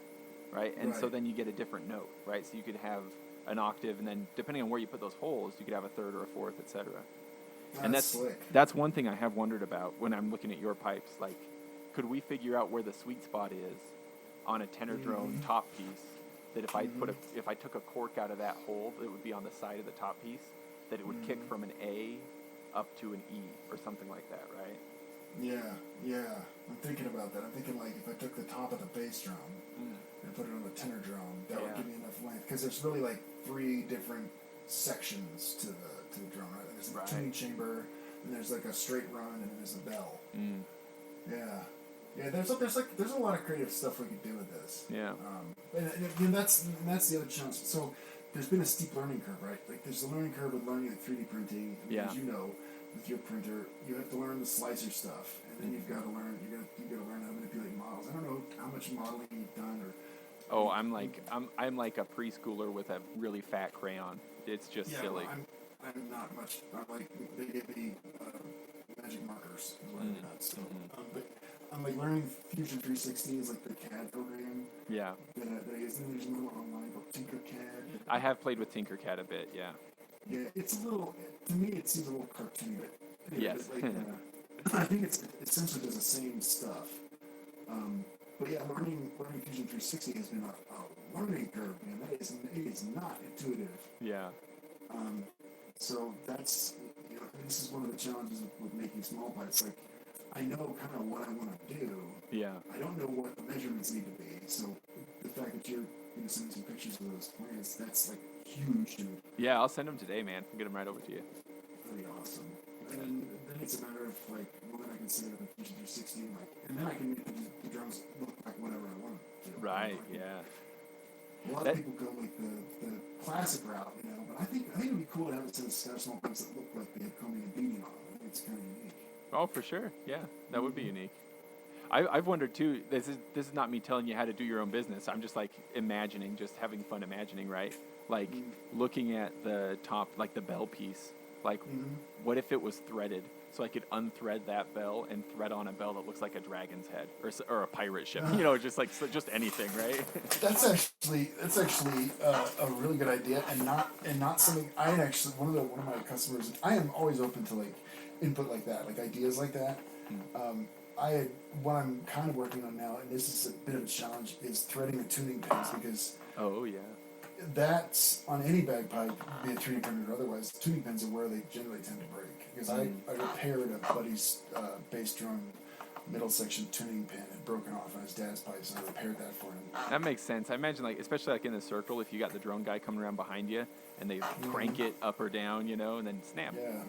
right? And so then you get a different note, right? So you could have an octave, and then depending on where you put those holes, you could have a third or a fourth, etc. And that's one thing I have wondered about when I'm looking at your pipes. Like, could we figure out where the sweet spot is on a tenor drone top piece? That if I took a cork out of that hole, it would be on the side of the top piece. That it would kick from an A up to an E or something like that, right? Yeah. I'm thinking about that. I'm thinking like if I took the top of the bass drum and put it on the tenor drum, that would give me enough length. Because there's really like 3 different sections to the drum, right? There's a tuning chamber, and there's like a straight run, and then there's a bell. Yeah, there's a lot of creative stuff we could do with this. Yeah. And that's the other challenge. So there's been a steep learning curve, right? Like there's a learning curve with learning like 3D printing. As you know, with your printer, you have to learn the slicer stuff, and then you've got to learn how to manipulate models. I don't know how much modeling you've done or. Oh, I'm like a preschooler with a really fat crayon. It's just silly. Well, I'm not much. They gave me magic markers. So, but I'm like learning Fusion 360 is like the CAD program. Yeah. There's a little online called TinkerCAD. I have played with TinkerCAD a bit. Yeah. Yeah, it's a little. To me, it seems a little cartoony. But yes. I think it essentially does the same stuff. But yeah, learning Fusion 360 has been a learning curve, man. It is not intuitive. Yeah. So that's this is one of the challenges with making small pipes. Like, I know kind of what I want to do. Yeah. I don't know what the measurements need to be. So the fact that you're sending some pictures of those plans, that's like huge to me. Yeah, I'll send them today, man. I'll get them right over to you. That'd be awesome. And then it's a matter of like, well, then I can set it up in Fusion 360, and then I can make the drums look like whatever I want to. Right. Yeah. A lot of people go like the classic route, but I think it would be cool to have a set of small pipes that look like they have Comey and Beanie on them. I think it's kind of unique. Oh, for sure. Yeah, that would be unique. I've wondered too. This is not me telling you how to do your own business. I'm just like imagining, just having fun imagining, right? Like looking at the top, like the bell piece. Like, what if it was threaded? So I could unthread that bell and thread on a bell that looks like a dragon's head or a pirate ship. Just anything, right? That's actually a really good idea, and not something I actually one of my customers. I am always open to like input like that, like ideas like that. What I'm kind of working on now, and this is a bit of a challenge, is threading the tuning pins because. Oh yeah. That's on any bagpipe, be it 3D printed or otherwise. Tuning pins are where they generally tend to break. Because I repaired a buddy's bass drum middle section tuning pin had broken off on his dad's pipes, and I repaired that for him. That makes sense. I imagine, like, especially like in the circle, if you got the drone guy coming around behind you and they crank it up or down, and then snap. Yeah.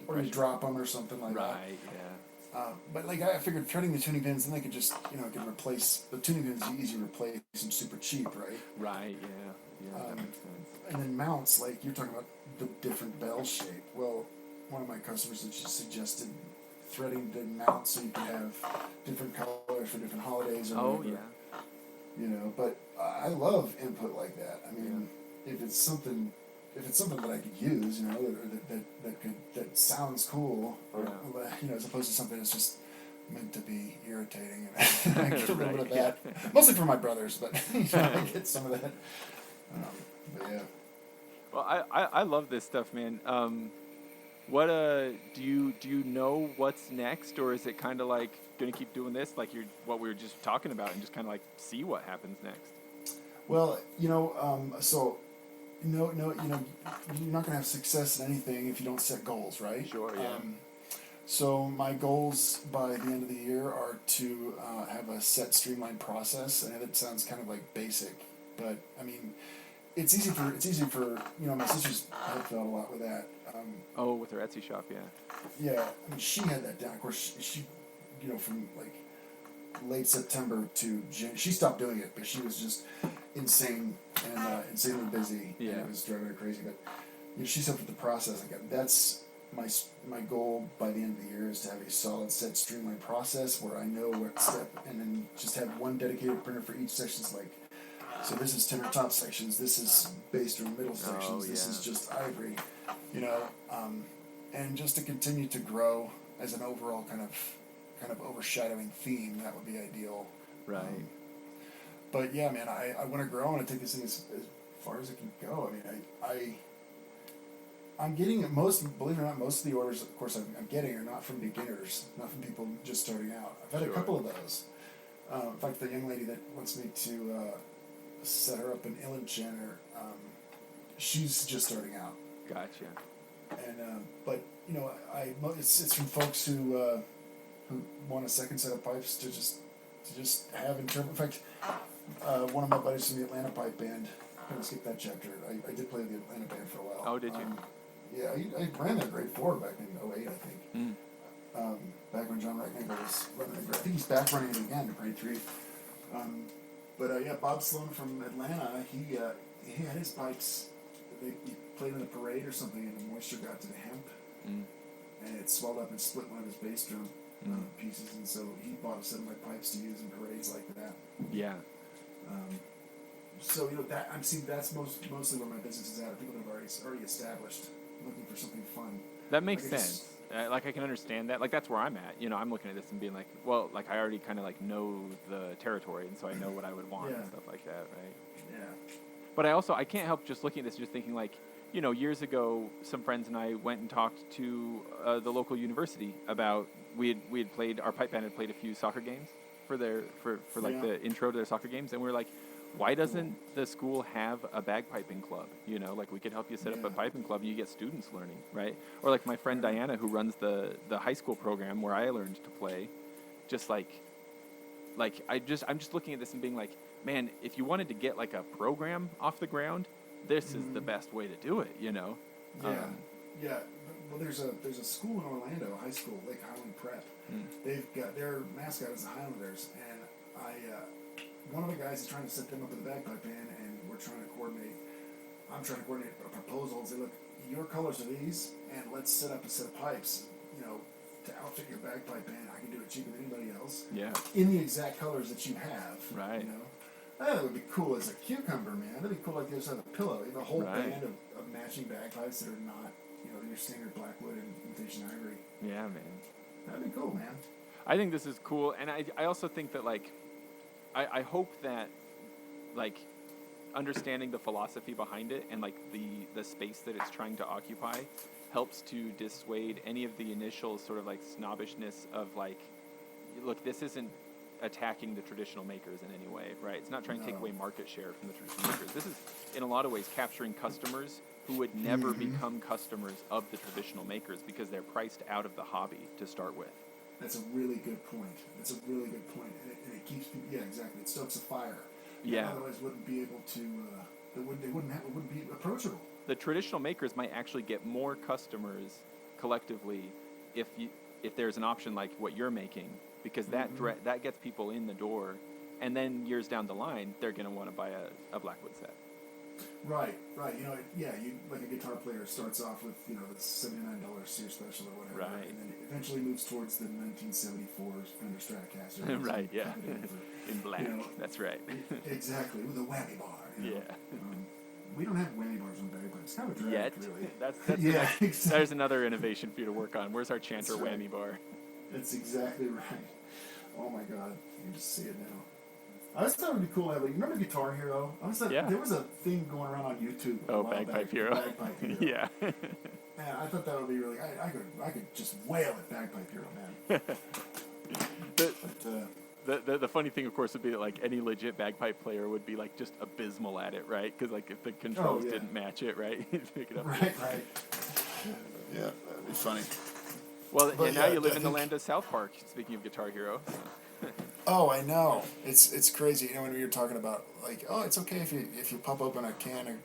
Or you drop them or something like that. Right. Yeah. But like I figured threading the tuning pins, then they could just, I could replace, the tuning pins are easy to replace and super cheap, right? Right, yeah, that makes sense. And then mounts, like you're talking about the different bell shape. Well, one of my customers had just suggested threading the mounts so you can have different colors for different holidays or whatever. But I love input like that. I mean, if it's something that I could use, that sounds cool, or as opposed to something that's just meant to be irritating. And I get a little bit of that, mostly for my brothers, but I get some of that. But yeah. Well, I love this stuff, man. What do you know what's next, or is it kind of like gonna keep doing this, like what we were just talking about, and just kind of like see what happens next? Well, so. No, you're not gonna have success in anything if you don't set goals, right? Sure, yeah. So my goals by the end of the year are to have a set, streamlined process. I know that sounds kind of like basic, but I mean, it's easy for my sister's helped out a lot with that. With her Etsy shop, yeah. Yeah, I mean, she had that down. Of course, she from like late September to June, she stopped doing it, but she was just insane and insanely busy. Yeah, and it was driving her crazy. But she's helped with the process. Like that's my goal by the end of the year is to have a solid, set, streamlined process where I know what step, and then just have one dedicated printer for each section. Like, so this is tenor top sections, this is bass drum middle sections, this is just ivory, and just to continue to grow as an overall kind of overshadowing theme. That would be ideal. Right. But yeah, man, I want to grow. I want to take this thing as far as it can go. I mean, I'm getting believe it or not, most of the orders, of course, I'm getting are not from beginners, not from people just starting out. I've had a couple of those. In fact, the young lady that wants me to set her up an uilleann chanter, she's just starting out. Gotcha. And but it's from folks who want a second set of pipes to just have interpret. In fact, one of my buddies from the Atlanta pipe band. I'm gonna skip that chapter. I did play with the Atlanta band for a while. Oh, did you? Yeah, I ran their grade 4 back in 2008, I think. Back when John Reitnagle was running the grade. I think he's back running it again in grade 3. Bob Sloan from Atlanta, he had his pipes. He played in a parade or something, and the moisture got to the hemp, and it swelled up and split one of his bass drum pieces, and so he bought a set of my pipes to use in parades like that. Yeah. So that I'm seeing that's mostly where my business is at. People that have already established, looking for something fun. That makes sense. I can understand that. Like that's where I'm at. I'm looking at this and being like, well, like I already kind of like know the territory, and so I know what I would want and stuff like that, right? Yeah. But I can't help just looking at this and just thinking like, years ago, some friends and I went and talked to the local university about we had played, our pipe band had played a few soccer games for the intro to their soccer games, and we were like, why doesn't the school have a bagpiping club? Like we could help you set up a piping club and you get students learning, right? Or like my friend Diana, who runs the high school program where I learned to play, just I'm just looking at this and being like, man, if you wanted to get like a program off the ground, this is the best way to do it, Yeah. Well, there's a school in Orlando, a high school, Lake Highland Prep. They've got their mascot is the Highlanders, and one of the guys is trying to set them up with a bagpipe band, and I'm trying to coordinate a proposal and say, look, your colors are these, and let's set up a set of pipes, to outfit your bagpipe band. I can do it cheaper than anybody else. Yeah. In the exact colors that you have. Right. That would be cool as a cucumber, man. That'd be cool like the other side of a pillow. You have a whole band of matching bagpipes that are not, your standard blackwood and imitation ivory. Yeah, man. That'd be cool, man. I think this is cool, and I also think that like, I hope that like understanding the philosophy behind it and like the space that it's trying to occupy helps to dissuade any of the initial sort of like snobbishness of like, look, this isn't attacking the traditional makers in any way, right? It's not trying to take away market share from the traditional makers. This is, in a lot of ways, capturing customers who would never become customers of the traditional makers because they're priced out of the hobby to start with. That's a really good point. And it keeps people, exactly. It stokes a fire. Yeah. Otherwise, wouldn't be able to. It wouldn't be approachable. The traditional makers might actually get more customers collectively if if there's an option like what you're making, because that that gets people in the door, and then years down the line, they're going to want to buy a Blackwood set. Right. You know, you like a guitar player starts off with, you know, the $79 Sears Special or whatever, right? And then eventually moves towards the 1974 Fender Stratocaster, right? Yeah, in black. You know, that's right. Exactly, with a whammy bar. You know? Yeah. We don't have whammy bars on bagpipes. It's kind of a drag, yet. Really. That's yeah. Exactly. There's another innovation for you to work on. Where's our chanter whammy bar? That's exactly right. Oh my God, you just see it now. I always thought it would be cool to have, like, you remember Guitar Hero? I always thought there was a thing going around on YouTube. Oh, Bagpipe Hero. Bagpipe Hero. Yeah. Man, I thought that would be really. I could just wail at Bagpipe Hero, man. The funny thing, of course, would be that like any legit bagpipe player would be like just abysmal at it, right? Because like if the controls didn't match it, right, you'd pick it up. Right. Yeah, that'd be funny. Well, and now you live in the land of South Park. Speaking of Guitar Hero. Oh, I know. It's crazy. You know, when we were talking about like, oh, it's okay if you pop open a can of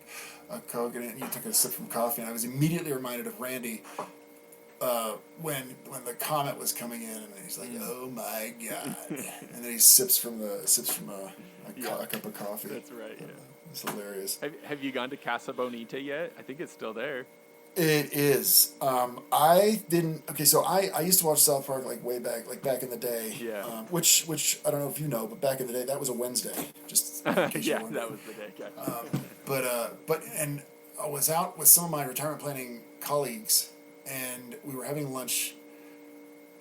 a Coke and you took a sip from coffee, and I was immediately reminded of Randy when the comment was coming in, and he's like, oh my God, and then he sips from a cup of coffee. That's right. Yeah, it's hilarious. Have you gone to Casa Bonita yet? I think it's still there. It is. I didn't. Okay, so I used to watch South Park like way back, like back in the day. Yeah. Which I don't know if you know, but back in the day that was a Wednesday. Just in case yeah, that was the day. But I was out with some of my retirement planning colleagues, and we were having lunch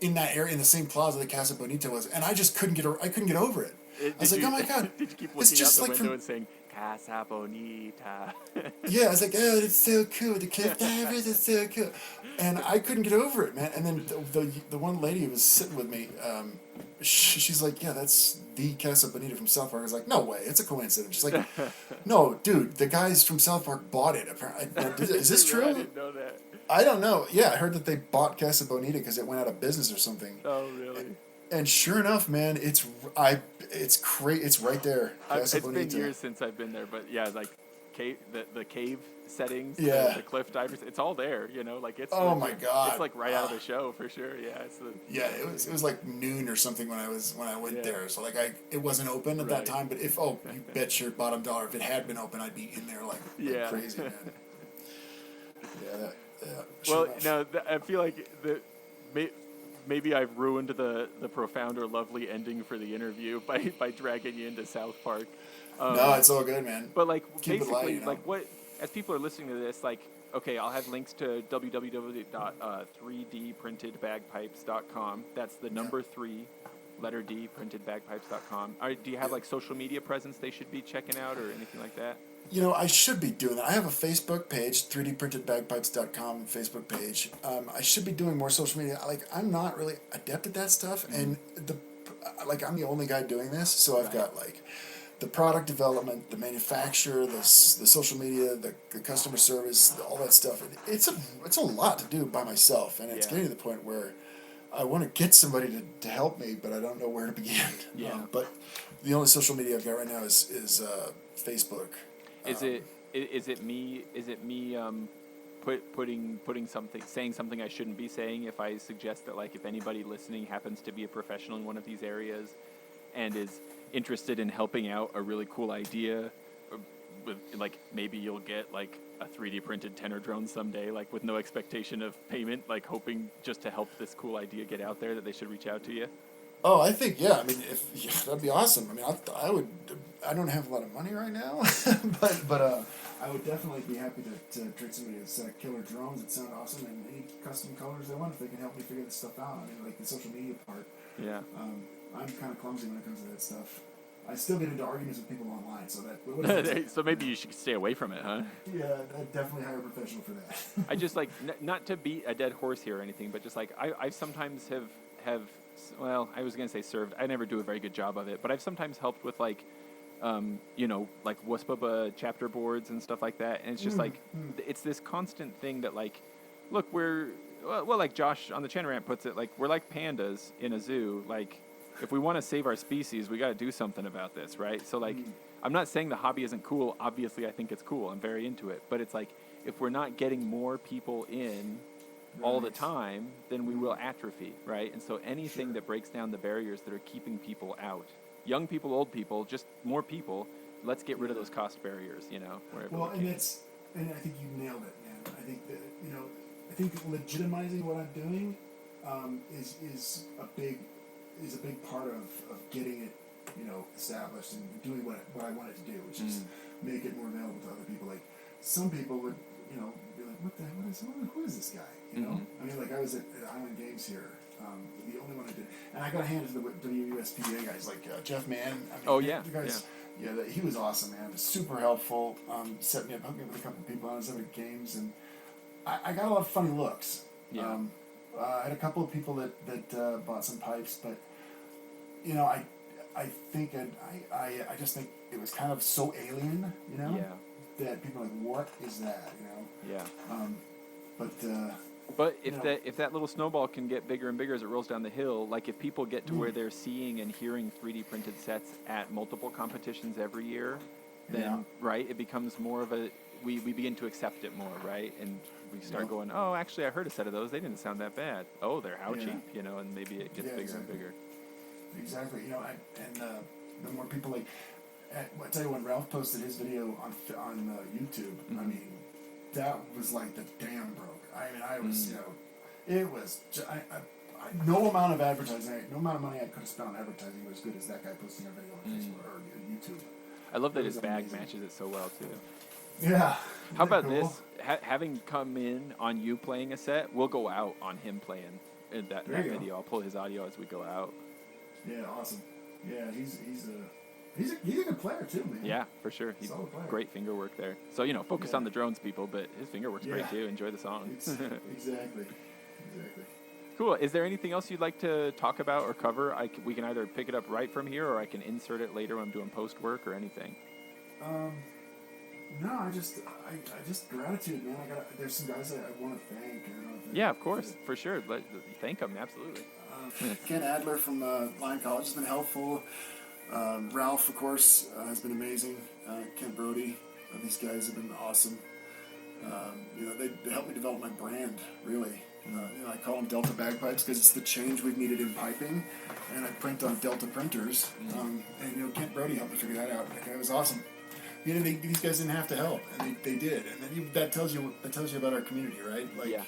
in that area, in the same plaza that Casa Bonita was, and I just couldn't get over it. I was like, oh my God! Did you keep looking out the window and saying Casa Bonita? Yeah, I was like, oh, it's so cool. The cliff divers, it's so cool. And I couldn't get over it, man. And then the one lady who was sitting with me, she's like, yeah, that's the Casa Bonita from South Park. I was like, no way, it's a coincidence. She's like, no, dude, the guys from South Park bought it. Apparently, is this true? I didn't know that. I don't know. Yeah, I heard that they bought Casa Bonita because it went out of business or something. Oh, really? And sure enough, man, it's right there. It's been years since I've been there, but yeah, like the cave settings, the cliff divers, it's all there. You know, like it's. Oh my God! It's like right out of the show for sure. Yeah, it was like noon or something when I went there. So like it wasn't open at that time, but you bet your bottom dollar if it had been open, I'd be in there like crazy, man. Yeah. Well, no, I feel like maybe I've ruined the profound or lovely ending for the interview by dragging you into South Park. No, it's all good, man. But like keep basically, it light, you know? like what as people are listening to this, like okay, I'll have links to www.3dprintedbagpipes.com. That's the number 3, letter D, printedbagpipes.com. Do you have like social media presence they should be checking out or anything like that? You know, I should be doing that. I have a Facebook page, 3dprintedbagpipes.com Facebook page. I should be doing more social media. Like, I'm not really adept at that stuff, and I'm the only guy doing this, so I've got like the product development, the manufacturer, the social media, the customer service, all that stuff. It's a lot to do by myself, and it's getting to the point where I want to get somebody to help me, but I don't know where to begin. Yeah. But the only social media I've got right now is Facebook. Is it me saying something I shouldn't be saying if I suggest that like if anybody listening happens to be a professional in one of these areas and is interested in helping out a really cool idea, with like maybe you'll get like a 3D printed tenor drone someday, like with no expectation of payment, like hoping just to help this cool idea get out there, that they should reach out to you? Oh, I think, I mean, that'd be awesome. I mean, I would. I don't have a lot of money right now, but I would definitely be happy to trade somebody a set of killer drones that sound awesome and any custom colors they want if they can help me figure this stuff out. I mean, like the social media part. Yeah. I'm kind of clumsy when it comes to that stuff. I still get into arguments with people online, so that. So maybe you should stay away from it, huh? Yeah, I'd definitely hire a professional for that. I just like not to beat a dead horse here or anything, but just like I sometimes have. Well, I was going to say served. I never do a very good job of it, but I've sometimes helped with like, like WSPBA chapter boards and stuff like that. And it's just it's this constant thing that like, look, well, like Josh on the Chanter Rant puts it, like we're like pandas in a zoo. Like if we want to save our species, we got to do something about this, right? So like, I'm not saying the hobby isn't cool. Obviously, I think it's cool. I'm very into it. But it's like, if we're not getting more people in, all the time, then we will atrophy, right? And so anything that breaks down the barriers that are keeping people out, young people, old people, just more people, let's get rid of those cost barriers, wherever we can. And I think you nailed it, man. I think that, I think legitimizing what I'm doing is a big part of getting it, established and doing what I want it to do, which is make it more available to other people. Like, some people would, be like, who is this guy? I mean, like, I was at Highland Games here, the only one I did, and I got handed to the WUSPA guys, like Jeff Mann. I mean, the guys, he was awesome, man. He was super helpful. Set me up, hooked me with a couple of people on some games, and I got a lot of funny looks. Yeah. I had a couple of people that bought some pipes, but I think I just think it was kind of so alien, that people are like, what is that, Yeah. But if that little snowball can get bigger and bigger as it rolls down the hill, like if people get to where they're seeing and hearing 3D printed sets at multiple competitions every year, then right, it becomes more of we begin to accept it more, right? And we start going, oh, actually, I heard a set of those. They didn't sound that bad. Oh, they're how cheap, and maybe it gets bigger and bigger. Exactly. The more people like, I tell you, when Ralph posted his video on YouTube, I mean, that was like the dam broke. I mean, I was, it was. No amount of advertising, no amount of money I could have spent on advertising was as good as that guy posting a video on Facebook or YouTube. I love that his bag matches it so well too. Yeah. How about this? Having come in on you playing a set, we'll go out on him playing in that video. I'll pull his audio as we go out. Yeah, awesome. Yeah, he's a good player too, man. Yeah, for sure. He's great finger work there. So focus on the drones, people, but his finger work's great too. Enjoy the song. Exactly. Cool. Is there anything else you'd like to talk about or cover? We can either pick it up right from here, or I can insert it later when I'm doing post work or anything. No, I just gratitude, man. There's some guys that I want to thank. Yeah, of course, for sure. Thank them, absolutely. Ken Adler from Lyon College has been helpful. Ralph, of course, has been amazing. Kent Brody, these guys have been awesome. They helped me develop my brand, really. I call them Delta Bagpipes because it's the change we've needed in piping, and I print on Delta printers. And Kent Brody helped me figure that out. That guy was awesome. These guys didn't have to help, and they did. And then that tells you about our community, right? Like,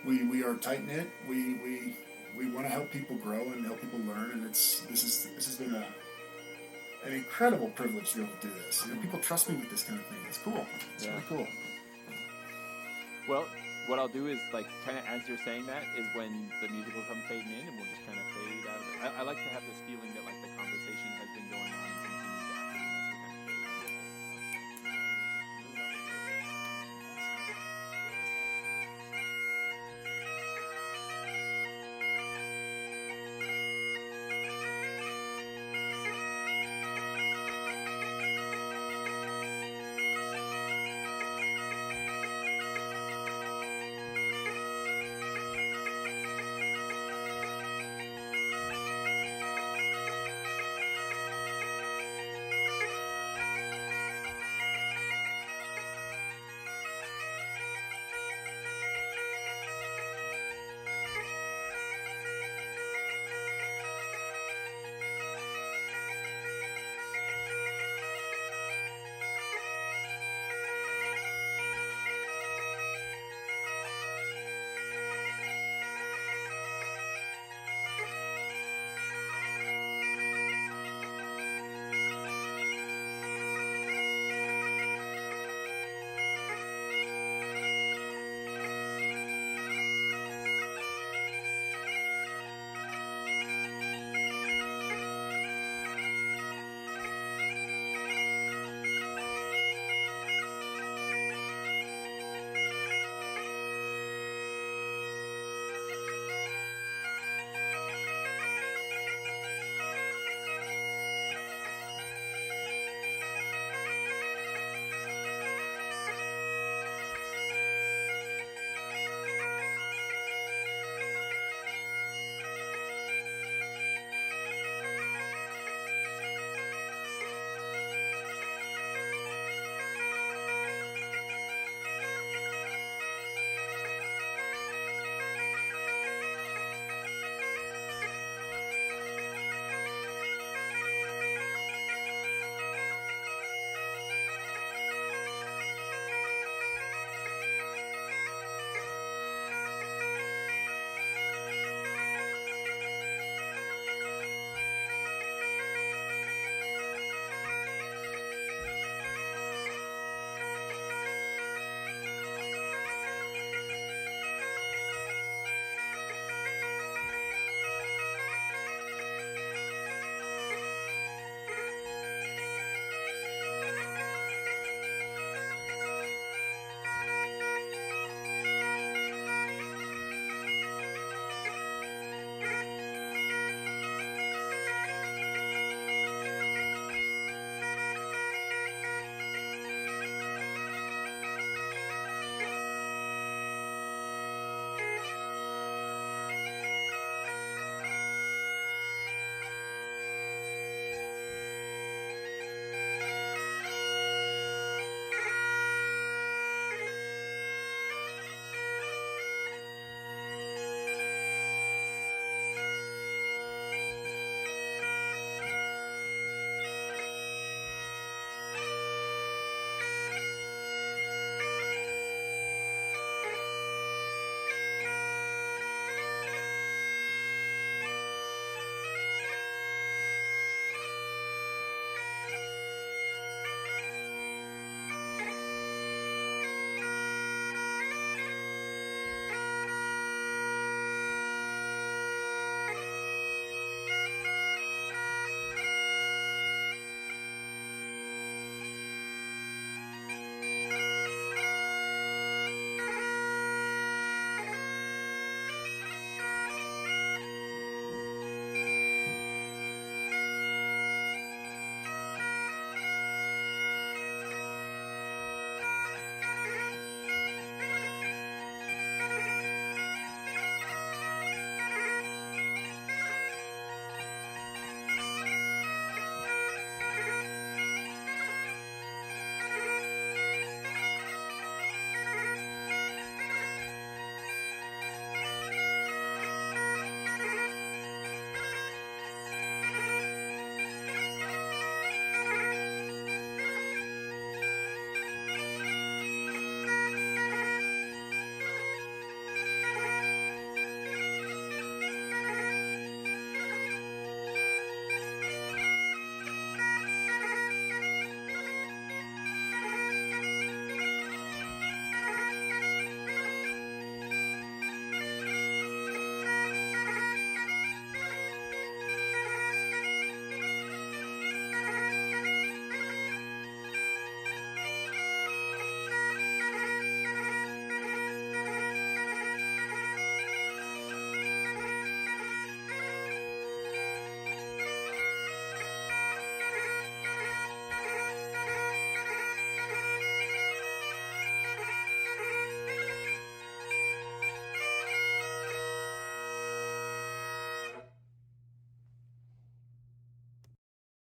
we are tight knit. We want to help people grow and help people learn, and this has been an incredible privilege to be able to do this. People trust me with this kind of thing. It's cool. It's really cool. Well, what I'll do is, like, kind of as you're saying that, is when the music will come fading in, and we'll just kind of fade out of it. I like to have this feeling that, like, the conversation has been going on